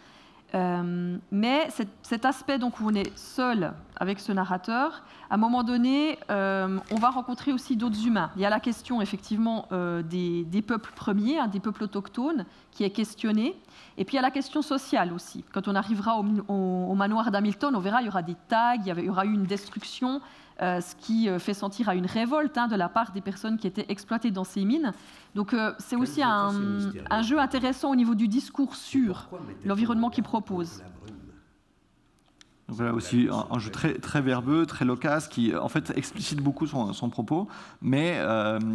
S4: Mais cet aspect donc, où on est seul avec ce narrateur, à un moment donné, on va rencontrer aussi d'autres humains. Il y a la question effectivement des peuples premiers, hein, des peuples autochtones, qui est questionnée. Et puis il y a la question sociale aussi. Quand on arrivera au manoir d'Hamilton, on verra, il y aura des tags, il y aura eu une destruction, ce qui fait sentir à une révolte hein, de la part des personnes qui étaient exploitées dans ces mines. Donc c'est aussi un jeu intéressant au niveau du discours sur l'environnement qu'il propose.
S3: Voilà aussi un jeu très, très verbeux, très loquace, qui en fait explicite beaucoup son propos, mais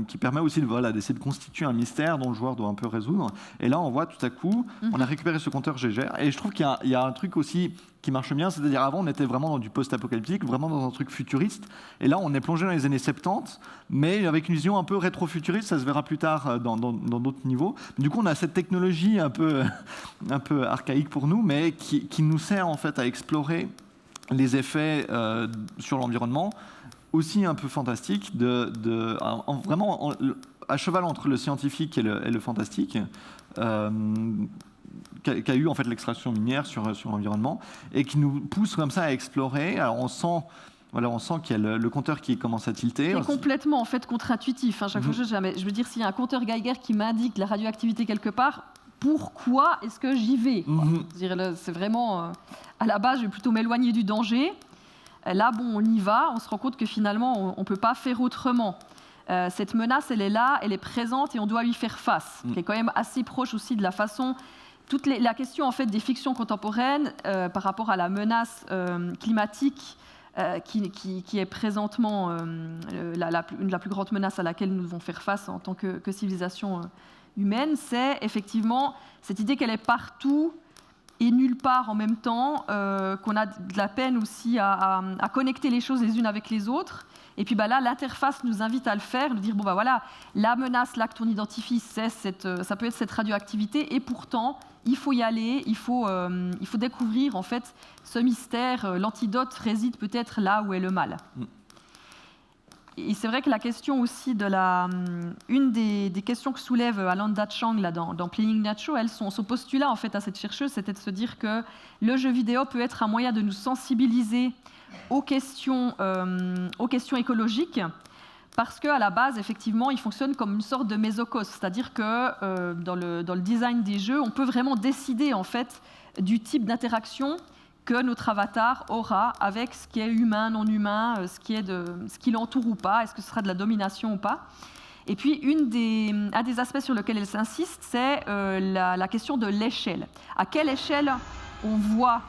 S3: qui permet aussi d'essayer de constituer un mystère dont le joueur doit un peu résoudre. Et là, on voit tout à coup, on a récupéré ce compteur Gégère, et je trouve qu'il y a un truc aussi qui marche bien, c'est-à-dire avant on était vraiment dans du post-apocalyptique, vraiment dans un truc futuriste, et là on est plongé dans les années 70, mais avec une vision un peu rétro-futuriste, ça se verra plus tard dans d'autres niveaux. Du coup on a cette technologie un peu archaïque pour nous, mais qui nous sert en fait à explorer les effets sur l'environnement, aussi un peu fantastique, vraiment à cheval entre le scientifique et le fantastique, qu'a eu en fait l'extraction minière sur l'environnement, et qui nous pousse comme ça à explorer. Alors on sent qu'il y a le compteur qui commence à tilter.
S4: C'est complètement en fait contre-intuitif. Hein. Chaque fois, je veux dire, s'il y a un compteur Geiger qui m'indique la radioactivité quelque part, pourquoi est-ce que j'y vais? C'est vraiment, à la base, je vais plutôt m'éloigner du danger. Là, bon, on y va, on se rend compte que finalement, on ne peut pas faire autrement. Cette menace, elle est là, elle est présente et on doit lui faire face, qui est quand même assez proche aussi de la façon... la question en fait, des fictions contemporaines par rapport à la menace climatique qui est présentement la plus grande menace à laquelle nous devons faire face en tant que civilisation humaine, c'est effectivement cette idée qu'elle est partout et nulle part en même temps, qu'on a de la peine aussi à connecter les choses les unes avec les autres. Et puis là, l'interface nous invite à le faire, nous dire, bon voilà, la menace là que tu identifies, ça peut être cette radioactivité, et pourtant, il faut y aller, il faut découvrir en fait ce mystère. L'antidote réside peut-être là où est le mal. Et c'est vrai que la question aussi une des questions que soulève Alanda Chang là, dans Playing Natural, son postulat en fait à cette chercheuse, c'était de se dire que le jeu vidéo peut être un moyen de nous sensibiliser aux questions écologiques, parce qu'à la base, effectivement, il fonctionne comme une sorte de mésocosme, c'est-à-dire que dans le design des jeux, on peut vraiment décider en fait du type d'interaction que notre avatar aura avec ce qui est humain, non humain, ce qui l'entoure ou pas, est-ce que ce sera de la domination ou pas. Et puis, un des aspects sur lesquels elle s'insiste, c'est la question de l'échelle. À quelle échelle on voit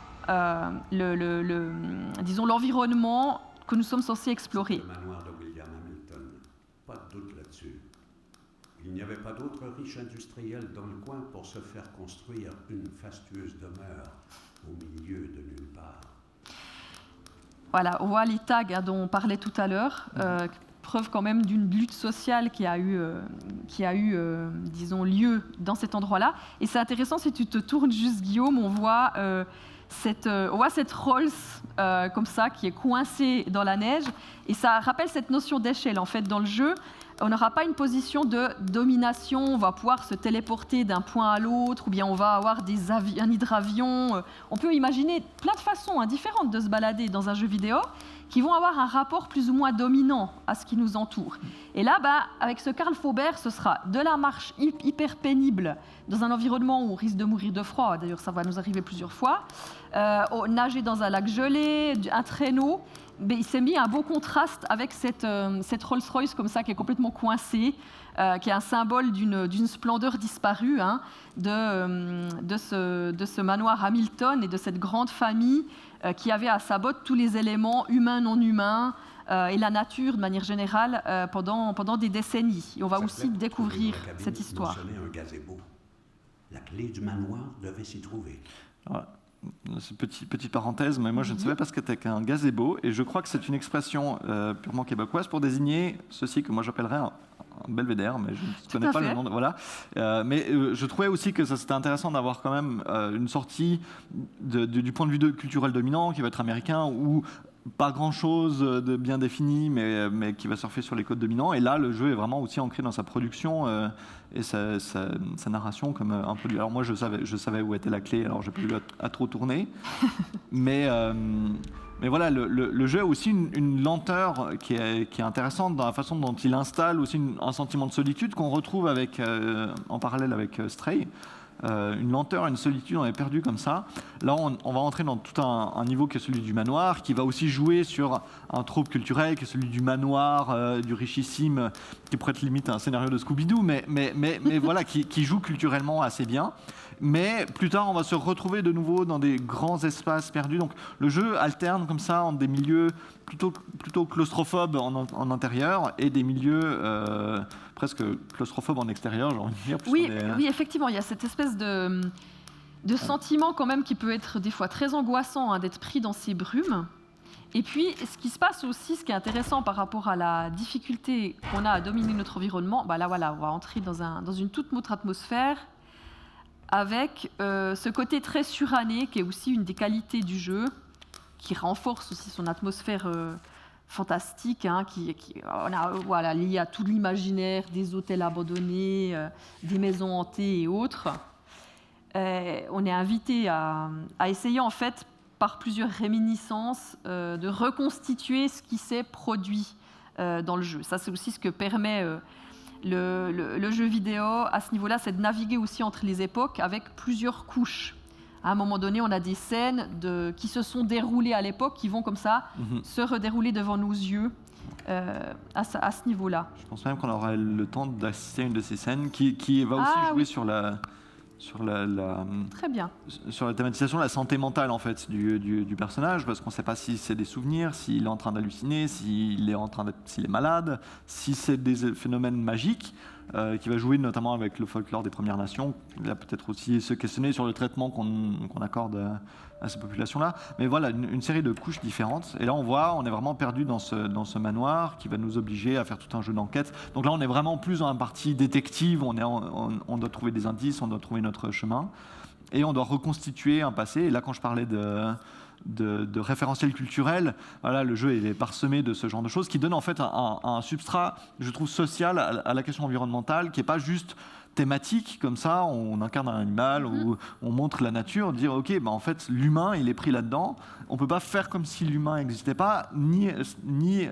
S4: disons, l'environnement que nous sommes censés explorer.
S5: Le manoir de William Hamilton, pas de doute là-dessus. Il n'y avait pas d'autres riches industriels dans le coin pour se faire construire une fastueuse demeure au milieu de nulle part.
S4: Voilà, on voit les tags dont on parlait tout à l'heure, preuve quand même d'une lutte sociale qui a eu, disons, lieu dans cet endroit-là. Et c'est intéressant, si tu te tournes juste, Guillaume, on voit cette Rolls comme ça qui est coincée dans la neige. Et ça rappelle cette notion d'échelle, en fait, dans le jeu. On n'aura pas une position de domination, on va pouvoir se téléporter d'un point à l'autre, ou bien on va avoir un hydravion. On peut imaginer plein de façons différentes de se balader dans un jeu vidéo qui vont avoir un rapport plus ou moins dominant à ce qui nous entoure. Et là, avec ce Karl Faubert, ce sera de la marche hyper pénible dans un environnement où on risque de mourir de froid. D'ailleurs, ça va nous arriver plusieurs fois. Nager dans un lac gelé, un traîneau. Mais il s'est mis un beau contraste avec cette Rolls-Royce comme ça qui est complètement coincée, qui est un symbole d'une splendeur disparue de ce manoir Hamilton et de cette grande famille qui avait à sa botte tous les éléments humains, non humains et la nature de manière générale pendant des décennies. Et on va aussi découvrir cette histoire.
S5: Un gazebo. La clé du manoir devait s'y trouver.
S3: Voilà. C'est petite parenthèse, mais moi je ne savais pas ce qu'était qu'un gazebo, et je crois que c'est une expression purement québécoise pour désigner ceci que moi j'appellerais un belvédère, mais je ne connais pas le nom. Voilà. Mais je trouvais aussi que ça c'était intéressant d'avoir quand même une sortie du point de vue culturel dominant qui va être américain, ou pas grand-chose de bien défini, mais qui va surfer sur les codes dominants. Et là, le jeu est vraiment aussi ancré dans sa production et sa narration comme un produit. Alors moi, je savais où était la clé, alors j'ai pas eu à trop tourner. mais voilà, le jeu a aussi une lenteur qui est intéressante dans la façon dont il installe aussi un sentiment de solitude qu'on retrouve en parallèle avec Stray. Une lenteur, une solitude, on est perdu comme ça. Là, on va entrer dans tout un niveau qui est celui du manoir, qui va aussi jouer sur un trope culturel, qui est celui du manoir, du richissime, qui pourrait être limite un scénario de Scooby-Doo, mais voilà, qui joue culturellement assez bien. Mais plus tard, on va se retrouver de nouveau dans des grands espaces perdus. Donc le jeu alterne comme ça entre des milieux plutôt claustrophobes en intérieur et des milieux presque claustrophobes en extérieur, j'ai envie de dire.
S4: Oui, effectivement, il y a cette espèce de sentiment quand même qui peut être des fois très angoissant d'être pris dans ces brumes. Et puis, ce qui se passe aussi, ce qui est intéressant par rapport à la difficulté qu'on a à dominer notre environnement, là voilà, on va entrer dans une toute autre atmosphère avec ce côté très suranné qui est aussi une des qualités du jeu, qui renforce aussi son atmosphère fantastique, lié à tout l'imaginaire des hôtels abandonnés, des maisons hantées et autres. On est invité à essayer en fait par plusieurs réminiscences de reconstituer ce qui s'est produit dans le jeu. Ça, c'est aussi ce que permet le jeu vidéo à ce niveau-là, c'est de naviguer aussi entre les époques avec plusieurs couches. À un moment donné, on a des scènes qui se sont déroulées à l'époque, qui vont comme ça se redérouler devant nos yeux à ce niveau-là.
S3: Je pense même qu'on aura le temps d'assister à une de ces scènes qui va aussi jouer sur la
S4: Très bien.
S3: Sur la thématisation de la santé mentale en fait du personnage, parce qu'on ne sait pas si c'est des souvenirs, s'il est en train d'halluciner, s'il est malade, si c'est des phénomènes magiques, qui va jouer notamment avec le folklore des Premières Nations. Il va peut-être aussi se questionner sur le traitement qu'on accorde à ces populations-là. Mais voilà, une série de couches différentes. Et là, on est vraiment perdu dans ce manoir qui va nous obliger à faire tout un jeu d'enquête. Donc là, on est vraiment plus dans la partie détective. On doit trouver des indices, on doit trouver notre chemin. Et on doit reconstituer un passé. Et là, quand je parlais de référentiel culturel, voilà, le jeu est parsemé de ce genre de choses qui donne en fait un substrat, je trouve, social à la question environnementale, qui n'est pas juste thématique, comme ça, on incarne un animal, ou on montre la nature, dire ok, en fait, l'humain, il est pris là-dedans. On ne peut pas faire comme si l'humain n'existait pas, ni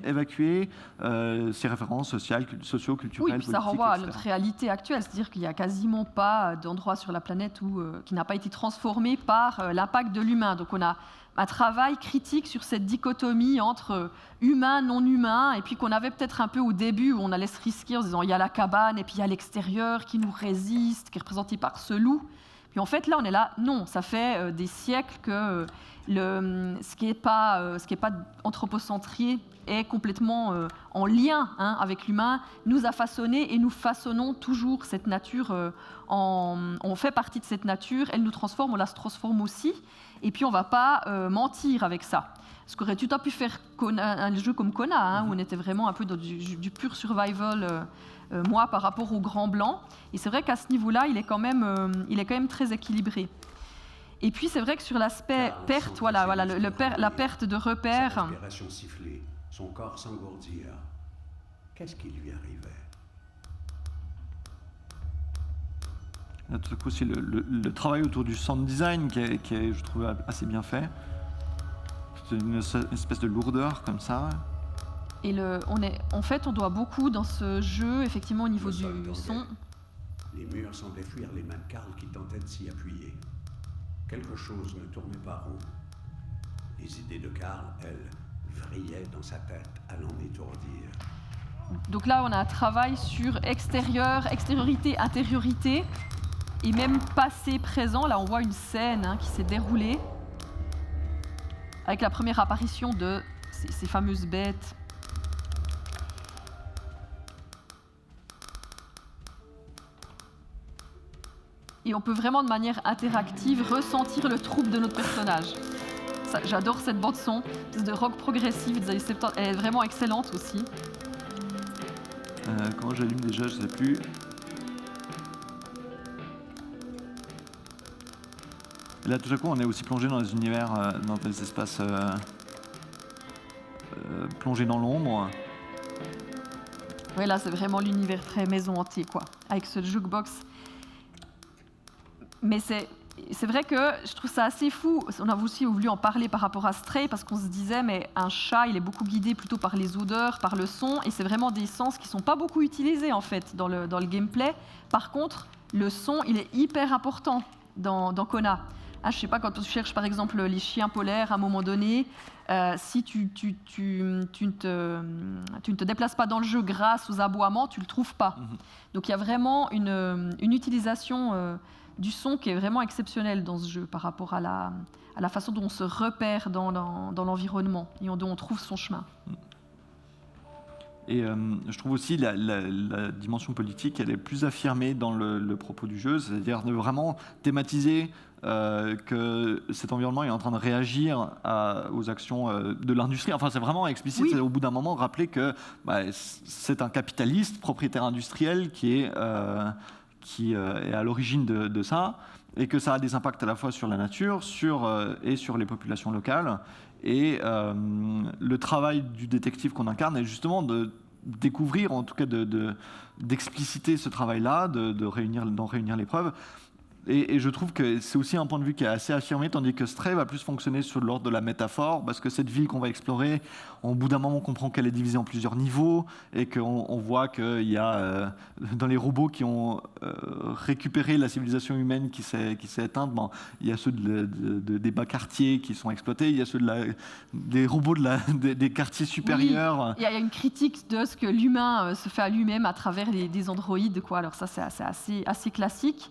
S3: évacuer ses références sociales, socio-culturelles.
S4: Oui, puis ça renvoie à notre réalité actuelle, c'est-à-dire qu'il n'y a quasiment pas d'endroit sur la planète qui n'a pas été transformé par l'impact de l'humain. Donc on a un travail critique sur cette dichotomie entre humain, non humain, et puis qu'on avait peut-être un peu au début où on allait se risquer en se disant il y a la cabane et puis il y a l'extérieur qui nous résiste, qui est représenté par ce loup. Puis en fait là on est là, non, ça fait des siècles que ce qui n'est pas anthropocentré est complètement en lien avec l'humain, nous a façonné et nous façonnons toujours cette nature. On fait partie de cette nature, elle nous transforme, on la transforme aussi. Et puis on ne va pas mentir avec ça. Ce qu'aurait tout à pu faire un jeu comme Kona, où on était vraiment un peu dans du pur survival, moi, par rapport au Grand Blanc. Et c'est vrai qu'à ce niveau-là, il est quand même très équilibré. Et puis c'est vrai que sur l'aspect perte, la perte de repères.
S5: Sa respiration sifflée, son corps s'engourdir. Qu'est-ce qui lui arrivait?
S3: Là, tout à coup, aussi le travail autour du sound design qui est, je trouve, assez bien fait. C'est une espèce de lourdeur comme ça.
S4: Et en fait, on doit beaucoup dans ce jeu, effectivement, au niveau du son.
S5: Les murs semblaient fuir les mains de Karl qui tentaient de s'y appuyer. Quelque chose ne tournait pas rond. Les idées de Karl, elles, vrillaient dans sa tête, à l'en étourdir.
S4: Donc là, on a un travail sur extériorité, intériorité, et même passé, présent. Là, on voit une scène qui s'est déroulée avec la première apparition de ces fameuses bêtes. Et on peut vraiment, de manière interactive, ressentir le trouble de notre personnage. J'adore cette bande-son, de rock progressif des années 70. Elle est vraiment excellente aussi.
S3: Comment j'allume déjà, je ne sais plus. Et là, tout à coup, on est aussi plongé dans des univers, dans des espaces plongés dans l'ombre.
S4: Oui, là, c'est vraiment l'univers très maison hantée, quoi, avec ce jukebox. Mais c'est vrai que je trouve ça assez fou. On a aussi voulu en parler par rapport à Stray, parce qu'on se disait, mais un chat, il est beaucoup guidé plutôt par les odeurs, par le son, et c'est vraiment des sens qui ne sont pas beaucoup utilisés, en fait, dans le gameplay. Par contre, le son, il est hyper important dans Kona. Je ne sais pas, quand tu cherches, par exemple, les chiens polaires, à un moment donné, si tu ne te déplaces pas dans le jeu grâce aux aboiements, tu ne le trouves pas. Donc il y a vraiment une utilisation du son qui est vraiment exceptionnelle dans ce jeu par rapport à la façon dont on se repère dans l'environnement et dont on trouve son chemin.
S3: Et je trouve aussi la dimension politique, elle est plus affirmée dans le propos du jeu, c'est-à-dire de vraiment thématiser que cet environnement est en train de réagir aux actions de l'industrie. Enfin, c'est vraiment explicite,
S4: Oui.
S3: C'est au bout d'un moment rappeler que c'est un capitaliste, propriétaire industriel qui est à l'origine de ça, et que ça a des impacts à la fois sur la nature et sur les populations locales. Et le travail du détective qu'on incarne est justement de découvrir, en tout cas d'expliciter ce travail-là, d'en réunir les preuves. Et je trouve que c'est aussi un point de vue qui est assez affirmé, tandis que Stray va plus fonctionner sur l'ordre de la métaphore, parce que cette ville qu'on va explorer, au bout d'un moment, on comprend qu'elle est divisée en plusieurs niveaux, et qu'on voit qu'il y a, dans les robots qui ont récupéré la civilisation humaine qui s'est éteinte, il y a ceux des bas quartiers qui sont exploités, il y a ceux des robots des quartiers supérieurs.
S4: Oui, il y a une critique de ce que l'humain se fait à lui-même à travers des androïdes, quoi. Alors ça, c'est assez classique.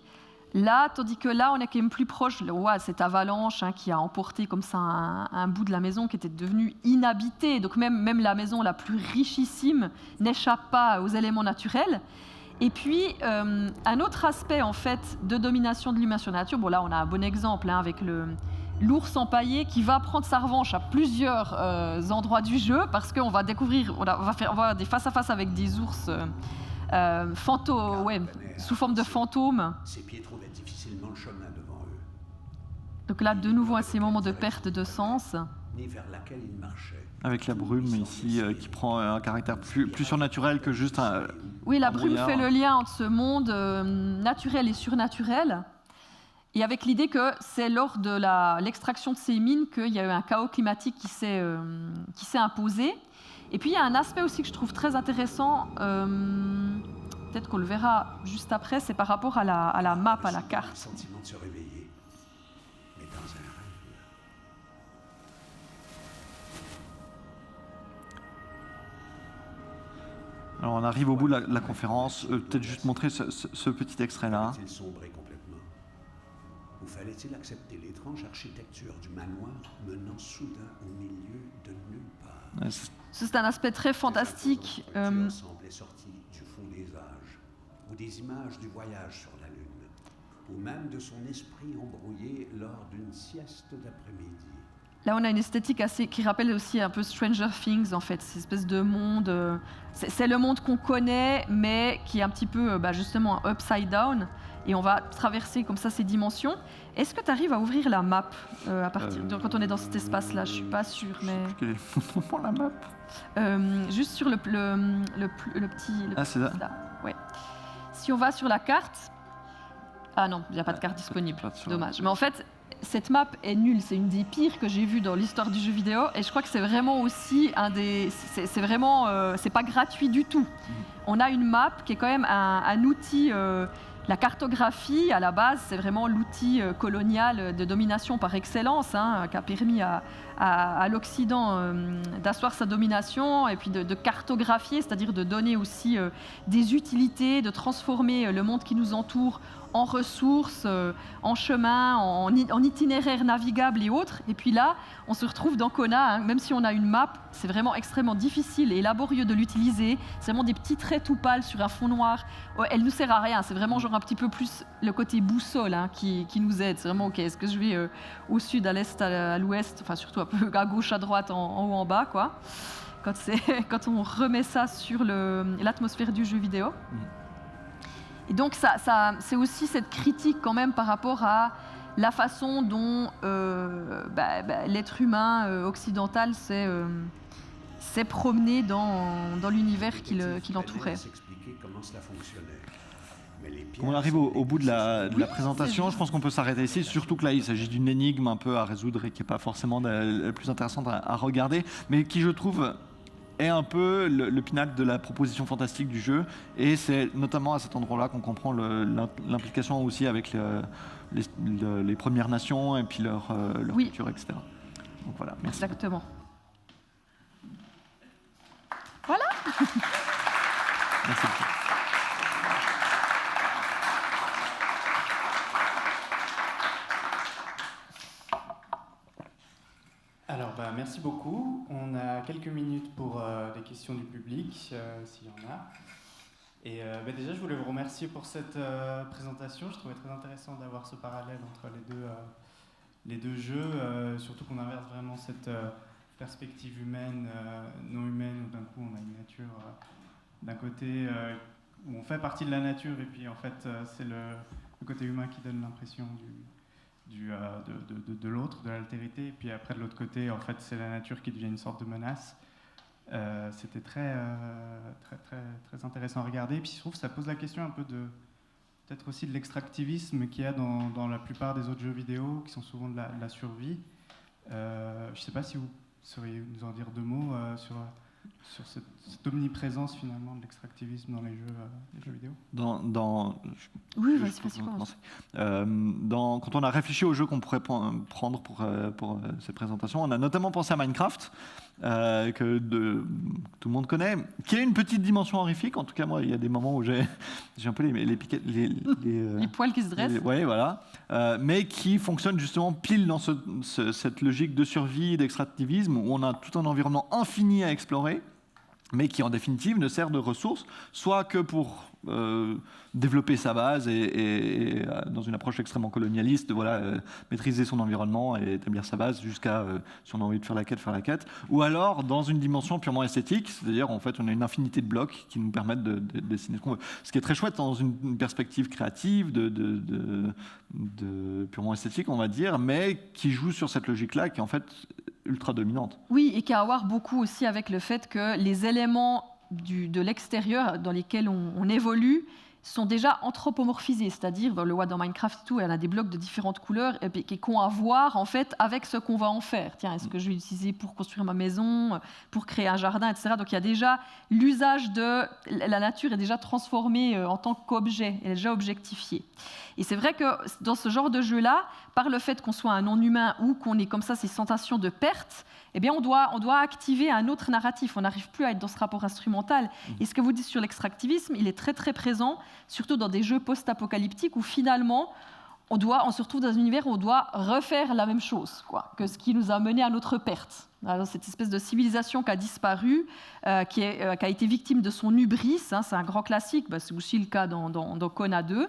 S4: Là, tandis que là, on est quand même plus proche de cette avalanche qui a emporté comme ça un bout de la maison qui était devenue inhabitée. Donc même la maison la plus richissime n'échappe pas aux éléments naturels. Et puis, un autre aspect en fait de domination de l'humain sur la nature, bon là on a un bon exemple avec l'ours empaillé qui va prendre sa revanche à plusieurs endroits du jeu, parce qu'on va découvrir, on va avoir des face-à-face avec des ours sous forme de fantômes.
S5: Ses pieds trouvaient difficilement le chemin devant eux.
S4: Donc là, de nouveau, à ces moments de perte de sens.
S5: Ni vers laquelle il marchait.
S3: Avec la brume ici, qui prend un caractère plus surnaturel que juste un.
S4: Oui, la
S3: un
S4: brume
S3: brouillard.
S4: fait le lien entre ce monde naturel et surnaturel. Et avec l'idée que c'est lors de l'extraction de ces mines qu'il y a eu un chaos climatique qui s'est imposé. Et puis il y a un aspect aussi que je trouve très intéressant, peut-être qu'on le verra juste après, c'est par rapport à la map, à la
S5: Le
S4: carte.
S5: sentiment de se réveiller, mais dans un rêve.
S3: Alors on arrive au bout de la conférence. Peut-être juste montrer ce petit extrait-là.
S5: A-t-il sombré complètement? Ou Ou fallait-il accepter l'étrange architecture du manoir menant soudain au milieu de nulle part?
S3: Ouais,
S4: C'est un aspect très fantastique.
S5: Ces imposantes structures semblaient sorties du fond des âges, ou des images du voyage sur la Lune, ou même de son esprit embrouillé lors d'une sieste d'après-midi.
S4: Là, on a une esthétique qui rappelle aussi un peu Stranger Things, en fait, cette espèce de monde. C'est le monde qu'on connaît, mais qui est un petit peu, justement, upside down. Et on va traverser comme ça ces dimensions. Est-ce que tu arrives à ouvrir la map à partir quand on est dans cet espace-là? Je suis pas sûre, mais
S3: quel est le nom de la map?
S4: juste sur le petit.
S3: Ah, c'est là.
S4: Ouais. Si on va sur la carte, ah non, il n'y a pas de carte disponible. Dommage. Mais en fait, cette map est nulle. C'est une des pires que j'ai vues dans l'histoire du jeu vidéo. Et je crois que c'est vraiment aussi un des. C'est vraiment. C'est pas gratuit du tout. On a une map qui est quand même un outil. La cartographie, à la base, c'est vraiment l'outil colonial de domination par excellence, qui a permis à l'Occident d'asseoir sa domination et puis de cartographier, c'est-à-dire de donner aussi des utilités, de transformer le monde qui nous entoure en ressources, en chemin, en itinéraires navigables et autres. Et puis là, on se retrouve dans Kona, même si on a une map, c'est vraiment extrêmement difficile et laborieux de l'utiliser. C'est vraiment des petits traits tout pâles sur un fond noir. Elle ne nous sert à rien, c'est vraiment genre un petit peu plus le côté boussole qui nous aide. C'est vraiment, ok, est-ce que je vais au sud, à l'est, à l'ouest, enfin surtout un peu à gauche, à droite, en haut, en bas, quoi. Quand on remet ça sur l'atmosphère du jeu vidéo. Et donc, c'est aussi cette critique quand même par rapport à la façon dont l'être humain occidental s'est promené dans l'univers qui l'entourait.
S3: On arrive au bout de la présentation, je pense qu'on peut s'arrêter ici, surtout que là il s'agit d'une énigme un peu à résoudre et qui n'est pas forcément la plus intéressante à regarder, mais qui je trouve est un peu le pinacle de la proposition fantastique du jeu, et c'est notamment à cet endroit-là qu'on comprend l'implication aussi avec les Premières Nations et puis leur culture, etc. Donc voilà, merci.
S4: Exactement. Voilà.
S3: Merci beaucoup.
S6: Alors, merci beaucoup. On a quelques minutes pour des questions du public, s'il y en a. Et déjà, je voulais vous remercier pour cette présentation. Je trouvais très intéressant d'avoir ce parallèle entre les deux jeux, surtout qu'on inverse vraiment cette perspective humaine, non humaine, où d'un coup on a une nature d'un côté où on fait partie de la nature, et puis en fait c'est le côté humain qui donne l'impression de l'autre, de l'altérité, et puis après de l'autre côté, en fait, c'est la nature qui devient une sorte de menace. C'était très intéressant à regarder. Et puis je trouve que ça pose la question un peu peut-être aussi de l'extractivisme qu'il y a dans la plupart des autres jeux vidéo, qui sont souvent de la survie. Je ne sais pas si vous sauriez nous en dire deux mots sur cette omniprésence finalement de l'extractivisme dans les jeux vidéo.
S4: Oui, vas-y, commence.
S3: Quand on a réfléchi au jeu qu'on pourrait prendre pour cette présentation, on a notamment pensé à Minecraft, que tout le monde connaît, qui a une petite dimension horrifique. En tout cas, moi, il y a des moments où j'ai un peu les
S4: poils qui se dressent.
S3: Oui, voilà. Mais qui fonctionne justement pile dans cette logique de survie, d'extractivisme, où on a tout un environnement infini à explorer, mais qui en définitive ne sert de ressource, soit que pour développer sa base et dans une approche extrêmement colonialiste, maîtriser son environnement et établir sa base jusqu'à, si on a envie de faire la quête, ou alors dans une dimension purement esthétique, c'est-à-dire en fait on a une infinité de blocs qui nous permettent de dessiner ce qu'on veut. Ce qui est très chouette dans une perspective créative, de purement esthétique on va dire, mais qui joue sur cette logique-là qui est en fait ultra dominante.
S4: Oui, et qui a à voir beaucoup aussi avec le fait que les éléments de l'extérieur dans lesquels on évolue sont déjà anthropomorphisés, c'est-à-dire dans Minecraft et tout, elle a des blocs de différentes couleurs et qui ont à voir en fait avec ce qu'on va en faire. Tiens, est-ce que je vais l'utiliser pour construire ma maison, pour créer un jardin, etc. Donc il y a déjà l'usage de la nature est déjà transformée en tant qu'objet, elle est déjà objectifiée. Et c'est vrai que dans ce genre de jeu-là, par le fait qu'on soit un non-humain ou qu'on ait comme ça ces sensations de perte, eh bien on doit activer un autre narratif. On n'arrive plus à être dans ce rapport instrumental. Et ce que vous dites sur l'extractivisme, il est très très présent, surtout dans des jeux post-apocalyptiques où finalement on se retrouve dans un univers où on doit refaire la même chose, quoi, que ce qui nous a mené à notre perte. Alors, cette espèce de civilisation qui a disparu, qui a été victime de son hubris, hein, c'est un grand classique, c'est aussi le cas dans Kona 2.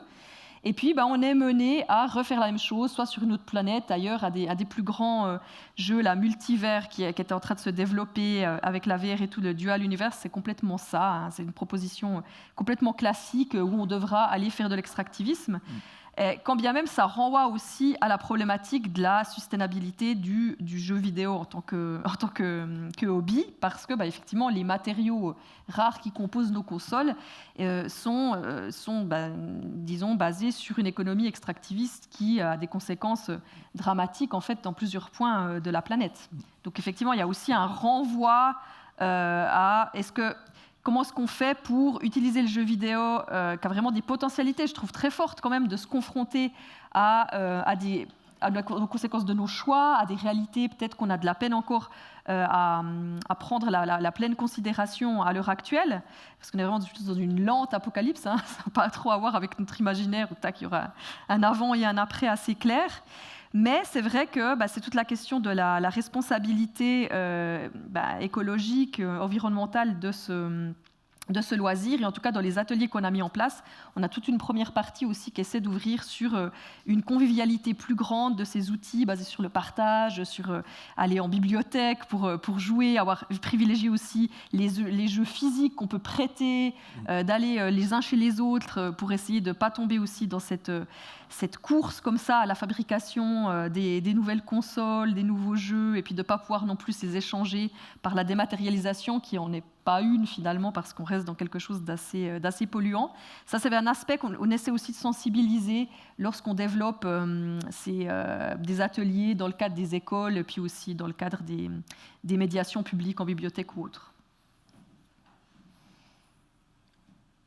S4: Et puis, on est mené à refaire la même chose, soit sur une autre planète, ailleurs, à des plus grands jeux, la multivers qui était en train de se développer avec la VR et tout, le dual universe, c'est complètement ça. Hein, c'est une proposition complètement classique où on devra aller faire de l'extractivisme. Quand bien même ça renvoie aussi à la problématique de la sustainabilité du jeu vidéo en tant que hobby, parce que effectivement les matériaux rares qui composent nos consoles sont disons basés sur une économie extractiviste qui a des conséquences dramatiques en fait dans plusieurs points de la planète. Donc effectivement il y a aussi un renvoi à comment est-ce qu'on fait pour utiliser le jeu vidéo qui a vraiment des potentialités, je trouve, très fortes quand même, de se confronter aux conséquences de nos choix, à des réalités peut-être qu'on a de la peine encore à prendre la pleine considération à l'heure actuelle, parce qu'on est vraiment dans une lente apocalypse, hein, ça n'a pas trop à voir avec notre imaginaire, où il y aura un avant et un après assez clair. Mais c'est vrai que c'est toute la question de la responsabilité écologique, environnementale de ce loisir. Et en tout cas, dans les ateliers qu'on a mis en place, on a toute une première partie aussi qui essaie d'ouvrir sur une convivialité plus grande de ces outils basés sur le partage, sur aller en bibliothèque pour jouer, privilégier aussi les jeux physiques qu'on peut prêter, d'aller les uns chez les autres pour essayer de ne pas tomber aussi dans cette course comme ça à la fabrication des nouvelles consoles, des nouveaux jeux, et puis de ne pas pouvoir non plus les échanger par la dématérialisation qui en est pas une finalement, parce qu'on reste dans quelque chose d'assez polluant. Ça, c'est un aspect qu'on essaie aussi de sensibiliser lorsqu'on développe des ateliers dans le cadre des écoles, puis aussi dans le cadre des médiations publiques en bibliothèque ou autres.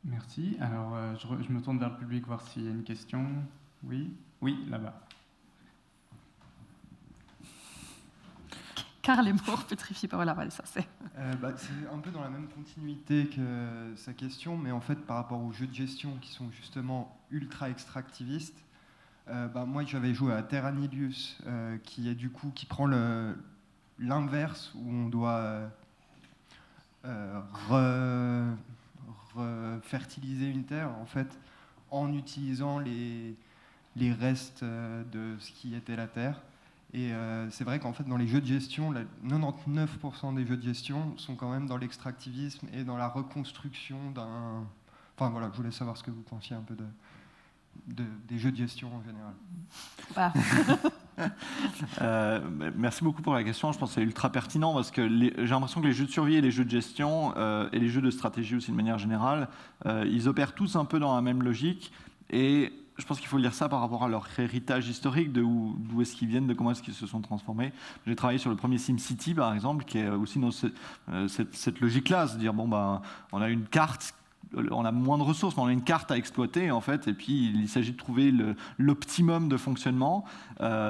S6: Merci. Alors, je me tourne vers le public, voir s'il y a une question. Oui, là-bas.
S4: Karl est mort, pétrifié par la ça c'est.
S7: C'est un peu dans la même continuité que sa question, mais en fait par rapport aux jeux de gestion qui sont justement ultra extractivistes. Moi j'avais joué à Terra Nihilus, qui prend l'inverse, où on doit fertiliser une terre en fait en utilisant les restes de ce qui était la terre. Et c'est vrai qu'en fait, dans les jeux de gestion, 99% des jeux de gestion sont quand même dans l'extractivisme et dans la reconstruction d'un... Enfin voilà, je voulais savoir ce que vous pensiez un peu des jeux de gestion en général.
S3: Merci beaucoup pour la question. Je pense que c'est ultra pertinent parce que j'ai l'impression que les jeux de survie et les jeux de gestion et les jeux de stratégie aussi de manière générale, ils opèrent tous un peu dans la même logique. Et je pense qu'il faut lire ça par rapport à leur héritage historique, d'où est-ce qu'ils viennent, de comment est-ce qu'ils se sont transformés. J'ai travaillé sur le premier SimCity, par exemple, qui est aussi dans cette logique-là, c'est-à-dire, on a une carte, on a moins de ressources, mais on a une carte à exploiter, en fait, et puis il s'agit de trouver l'optimum de fonctionnement.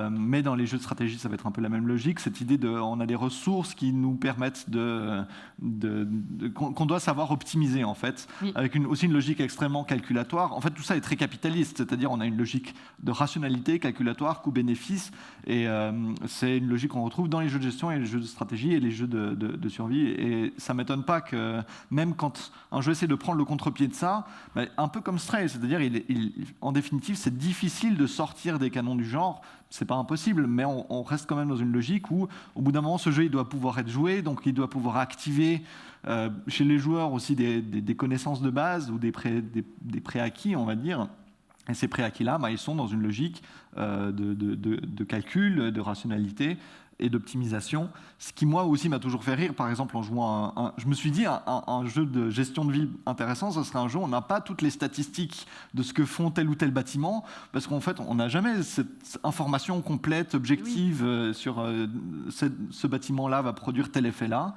S3: Mais dans les jeux de stratégie, ça va être un peu la même logique, cette idée on a des ressources qui nous permettent qu'on doit savoir optimiser, en fait, oui. Avec aussi une logique extrêmement calculatoire. En fait, tout ça est très capitaliste, c'est-à-dire on a une logique de rationalité, calculatoire, coût-bénéfice, et c'est une logique qu'on retrouve dans les jeux de gestion et les jeux de stratégie et les jeux de survie. Et ça ne m'étonne pas que, même quand un jeu essaie de prendre le contre-pied de ça, un peu comme Stray, c'est-à-dire en définitive, c'est difficile de sortir des canons du genre. C'est pas impossible, mais on reste quand même dans une logique où, au bout d'un moment, ce jeu il doit pouvoir être joué, donc il doit pouvoir activer chez les joueurs aussi des connaissances de base ou des préacquis, on va dire. Et ces préacquis-là, ils sont dans une logique de calcul, de rationalité et d'optimisation. Ce qui, moi aussi, m'a toujours fait rire, par exemple, en jouant je me suis dit, un jeu de gestion de ville intéressant, ce serait un jeu où on n'a pas toutes les statistiques de ce que font tel ou tel bâtiment, parce qu'en fait, on n'a jamais cette information complète, objective, sur ce bâtiment-là va produire tel effet-là,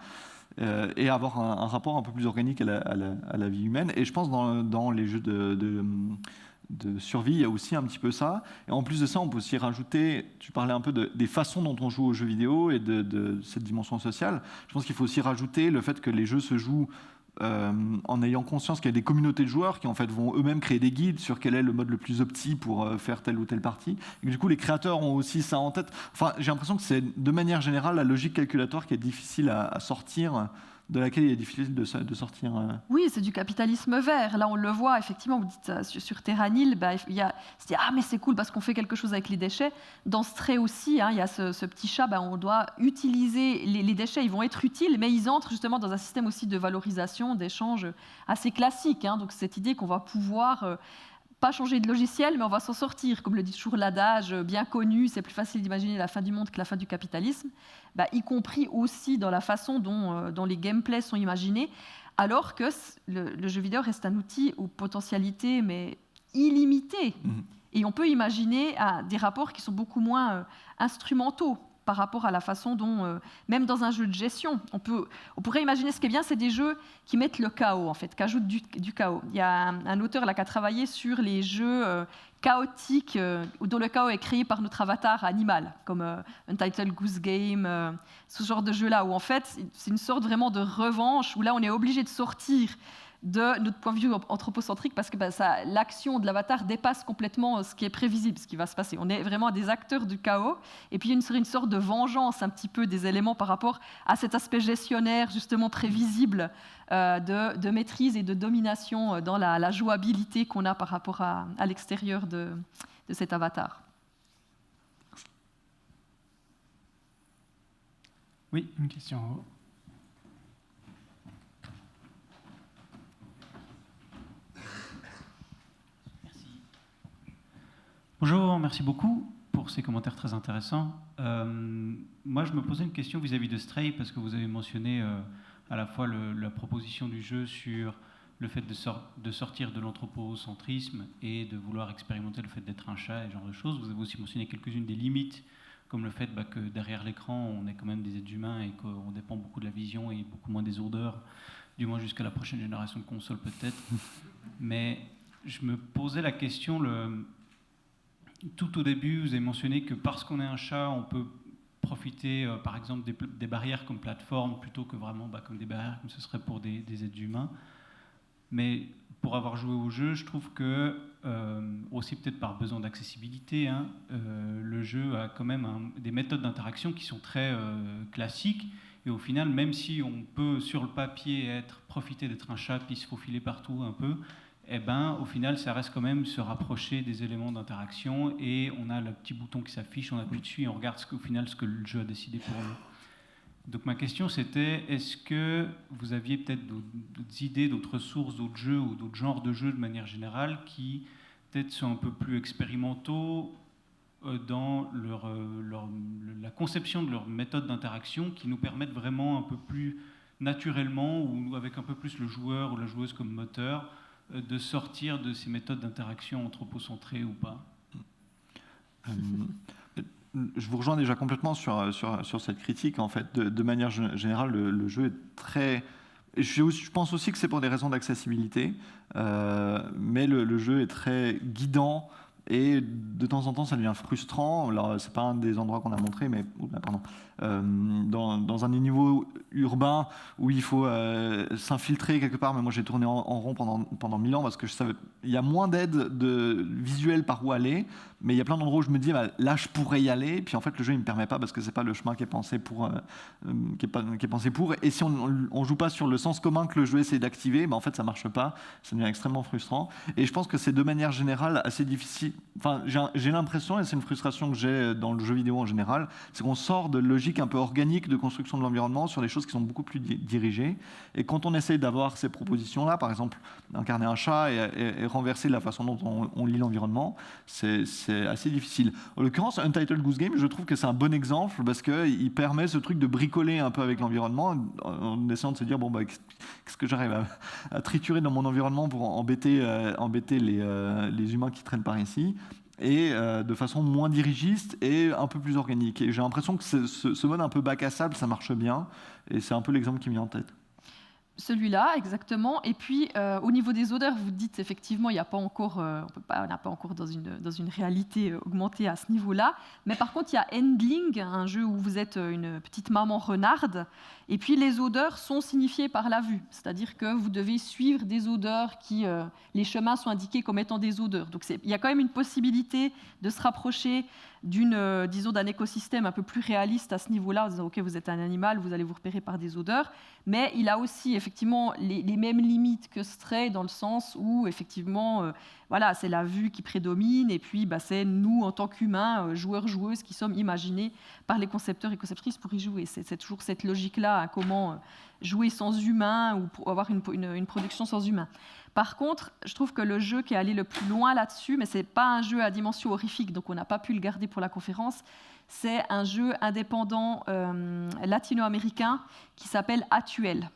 S3: et avoir un rapport un peu plus organique à la vie humaine. Et je pense dans les jeux de survie, il y a aussi un petit peu ça. Et en plus de ça, on peut aussi rajouter, tu parlais un peu des façons dont on joue aux jeux vidéo et de cette dimension sociale. Je pense qu'il faut aussi rajouter le fait que les jeux se jouent en ayant conscience qu'il y a des communautés de joueurs qui en fait vont eux-mêmes créer des guides sur quel est le mode le plus opti pour faire telle ou telle partie. Et du coup, les créateurs ont aussi ça en tête. Enfin, j'ai l'impression que c'est de manière générale la logique calculatoire qui est difficile à sortir, de laquelle il est difficile de sortir.
S4: Oui, c'est du capitalisme vert. Là, on le voit, effectivement, vous dites sur Terranil, il y a se dit, ah, mais c'est cool parce qu'on fait quelque chose avec les déchets. Dans Stray aussi, il y a ce petit chat, on doit utiliser les déchets, ils vont être utiles, mais ils entrent justement dans un système aussi de valorisation, d'échange assez classique. Donc, cette idée qu'on va pouvoir pas changer de logiciel, mais on va s'en sortir. Comme le dit toujours l'adage bien connu, c'est plus facile d'imaginer la fin du monde que la fin du capitalisme, y compris aussi dans la façon dont les gameplays sont imaginés, alors que le jeu vidéo reste un outil aux potentialités mais illimitées. Et on peut imaginer des rapports qui sont beaucoup moins instrumentaux par rapport à la façon dont, même dans un jeu de gestion, on pourrait imaginer, ce qui est bien, c'est des jeux qui mettent le chaos, en fait, qui ajoutent du chaos. Il y a un auteur là qui a travaillé sur les jeux chaotiques, dont le chaos est créé par notre avatar animal, comme Untitled Goose Game, ce genre de jeu-là, où en fait, c'est une sorte vraiment de revanche, où là, on est obligé de sortir de notre point de vue anthropocentrique, parce que l'action de l'avatar dépasse complètement ce qui est prévisible, ce qui va se passer. On est vraiment des acteurs du chaos, et puis il y a une sorte de vengeance un petit peu des éléments par rapport à cet aspect gestionnaire, justement prévisible, de maîtrise et de domination dans la jouabilité qu'on a par rapport à l'extérieur de cet avatar.
S6: Oui, une question en haut.
S8: Bonjour, merci beaucoup pour ces commentaires très intéressants. Moi, je me posais une question vis-à-vis de Stray, parce que vous avez mentionné à la fois la proposition du jeu sur le fait de sortir de l'anthropocentrisme et de vouloir expérimenter le fait d'être un chat et ce genre de choses. Vous avez aussi mentionné quelques-unes des limites, comme le fait que derrière l'écran, on est quand même des êtres humains et qu'on dépend beaucoup de la vision et beaucoup moins des odeurs, du moins jusqu'à la prochaine génération de consoles peut-être. Mais je me posais la question... Tout au début, vous avez mentionné que parce qu'on est un chat, on peut profiter, par exemple, des barrières comme plateforme, plutôt que vraiment comme des barrières comme ce serait pour des êtres humains. Mais pour avoir joué au jeu, je trouve que, aussi peut-être par besoin d'accessibilité, le jeu a quand même des méthodes d'interaction qui sont très classiques. Et au final, même si on peut, sur le papier, profiter d'être un chat, puis se faufiler partout un peu, au final, ça reste quand même se rapprocher des éléments d'interaction et on a le petit bouton qui s'affiche, on appuie dessus et on regarde ce que le jeu a décidé pour nous. Donc ma question c'était, est-ce que vous aviez peut-être d'autres idées, d'autres sources, d'autres jeux ou d'autres genres de jeux de manière générale qui peut-être sont un peu plus expérimentaux dans la conception de leur méthode d'interaction, qui nous permettent vraiment un peu plus naturellement ou avec un peu plus le joueur ou la joueuse comme moteur, de sortir de ces méthodes d'interaction anthropocentrées ou pas?
S3: Je vous rejoins déjà complètement sur cette critique. En fait, de manière générale, le jeu est très... Je pense aussi que c'est pour des raisons d'accessibilité, mais le jeu est très guidant. Et de temps en temps, ça devient frustrant. Alors, c'est pas un des endroits qu'on a montré, mais dans un des niveaux urbains où il faut s'infiltrer quelque part. Mais moi, j'ai tourné en rond pendant 1000 ans parce que je savais, il y a moins d'aide visuelle par où aller, mais il y a plein d'endroits où je me dis, là, je pourrais y aller. Puis en fait, le jeu, il me permet pas parce que c'est pas le chemin qui est pensé pour, qui est pensé pour. Et si on joue pas sur le sens commun que le jeu essaie d'activer, en fait, ça marche pas. Ça devient extrêmement frustrant. Et je pense que c'est de manière générale assez difficile. Enfin, j'ai l'impression, et c'est une frustration que j'ai dans le jeu vidéo en général, c'est qu'on sort de logique un peu organique de construction de l'environnement sur des choses qui sont beaucoup plus dirigées. Et quand on essaye d'avoir ces propositions-là, par exemple, incarner un chat et renverser la façon dont on lit l'environnement, c'est assez difficile. En l'occurrence, Untitled Goose Game, je trouve que c'est un bon exemple parce qu'il permet ce truc de bricoler un peu avec l'environnement en essayant de se dire, qu'est-ce que j'arrive à triturer dans mon environnement pour embêter les humains qui traînent par ici, et de façon moins dirigiste et un peu plus organique. Et j'ai l'impression que ce mode un peu bac à sable, ça marche bien, et c'est un peu l'exemple qui me vient en tête.
S4: Celui-là, exactement. Et puis, au niveau des odeurs, vous dites effectivement, il n'y a pas encore, on n'a pas encore dans une réalité augmentée à ce niveau-là. Mais par contre, il y a Handling, un jeu où vous êtes une petite maman renarde. Et puis, les odeurs sont signifiées par la vue. C'est-à-dire que vous devez suivre des odeurs qui... les chemins sont indiqués comme étant des odeurs. Donc, il y a quand même une possibilité de se rapprocher disons, d'un écosystème un peu plus réaliste à ce niveau-là, en disant, OK, vous êtes un animal, vous allez vous repérer par des odeurs. Mais il a aussi, effectivement, les mêmes limites que Stray, dans le sens où, effectivement, voilà, c'est la vue qui prédomine, et puis c'est nous, en tant qu'humains, joueurs, joueuses, qui sommes imaginés par les concepteurs et conceptrices pour y jouer. C'est toujours cette logique-là, hein, comment jouer sans humain ou pour avoir une production sans humain. Par contre, je trouve que le jeu qui est allé le plus loin là-dessus, mais ce n'est pas un jeu à dimension horrifique, donc on n'a pas pu le garder pour la conférence, c'est un jeu indépendant latino-américain qui s'appelle Atuel.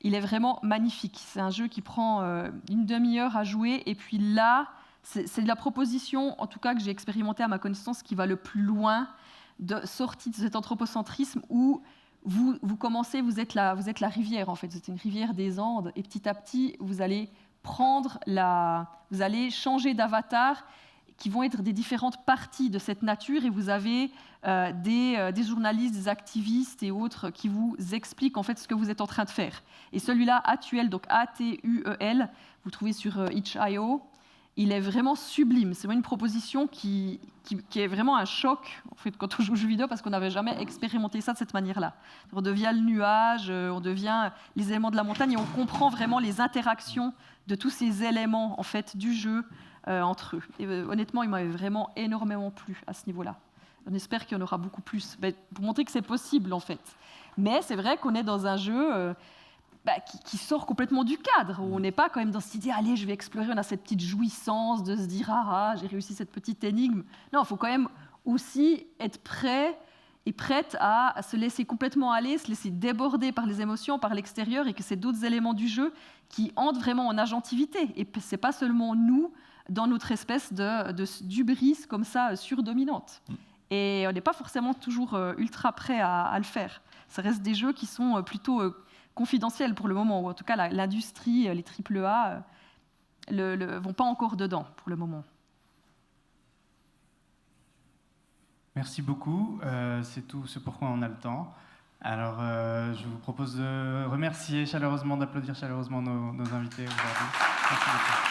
S4: Il est vraiment magnifique. C'est un jeu qui prend une demi-heure à jouer, et puis là, c'est la proposition, en tout cas que j'ai expérimentée à ma connaissance, qui va le plus loin, sortie de cet anthropocentrisme où vous commencez, vous êtes la rivière, en fait. Vous êtes une rivière des Andes, et petit à petit, vous allez changer d'avatar, qui vont être des différentes parties de cette nature, et vous avez des journalistes, des activistes et autres qui vous expliquent en fait ce que vous êtes en train de faire. Et celui-là, Atuel, donc A-T-U-E-L, vous trouvez sur itch.io, il est vraiment sublime. C'est vraiment une proposition qui est vraiment un choc en fait, quand on joue aux jeux vidéo, parce qu'on n'avait jamais expérimenté ça de cette manière-là. On devient le nuage, on devient les éléments de la montagne, et on comprend vraiment les interactions de tous ces éléments en fait, du jeu entre eux. Et, honnêtement, il m'avait vraiment énormément plu à ce niveau-là. On espère qu'il y en aura beaucoup plus, pour montrer que c'est possible en fait. Mais c'est vrai qu'on est dans un jeu qui sort complètement du cadre, où on n'est pas quand même dans cette idée, allez, je vais explorer, on a cette petite jouissance de se dire, j'ai réussi cette petite énigme. Non, il faut quand même aussi être prêt et prête à se laisser complètement aller, se laisser déborder par les émotions, par l'extérieur, et que c'est d'autres éléments du jeu qui entrent vraiment en agentivité. Et c'est pas seulement nous, dans notre espèce d'hubris comme ça, surdominante. Et on n'est pas forcément toujours ultra prêt à le faire. Ça reste des jeux qui sont plutôt confidentiels pour le moment, ou en tout cas l'industrie, les AAA, vont pas encore dedans pour le moment.
S6: Merci beaucoup, c'est tout ce pourquoi on a le temps. Alors, je vous propose de remercier chaleureusement, d'applaudir chaleureusement nos invités aujourd'hui. Merci beaucoup.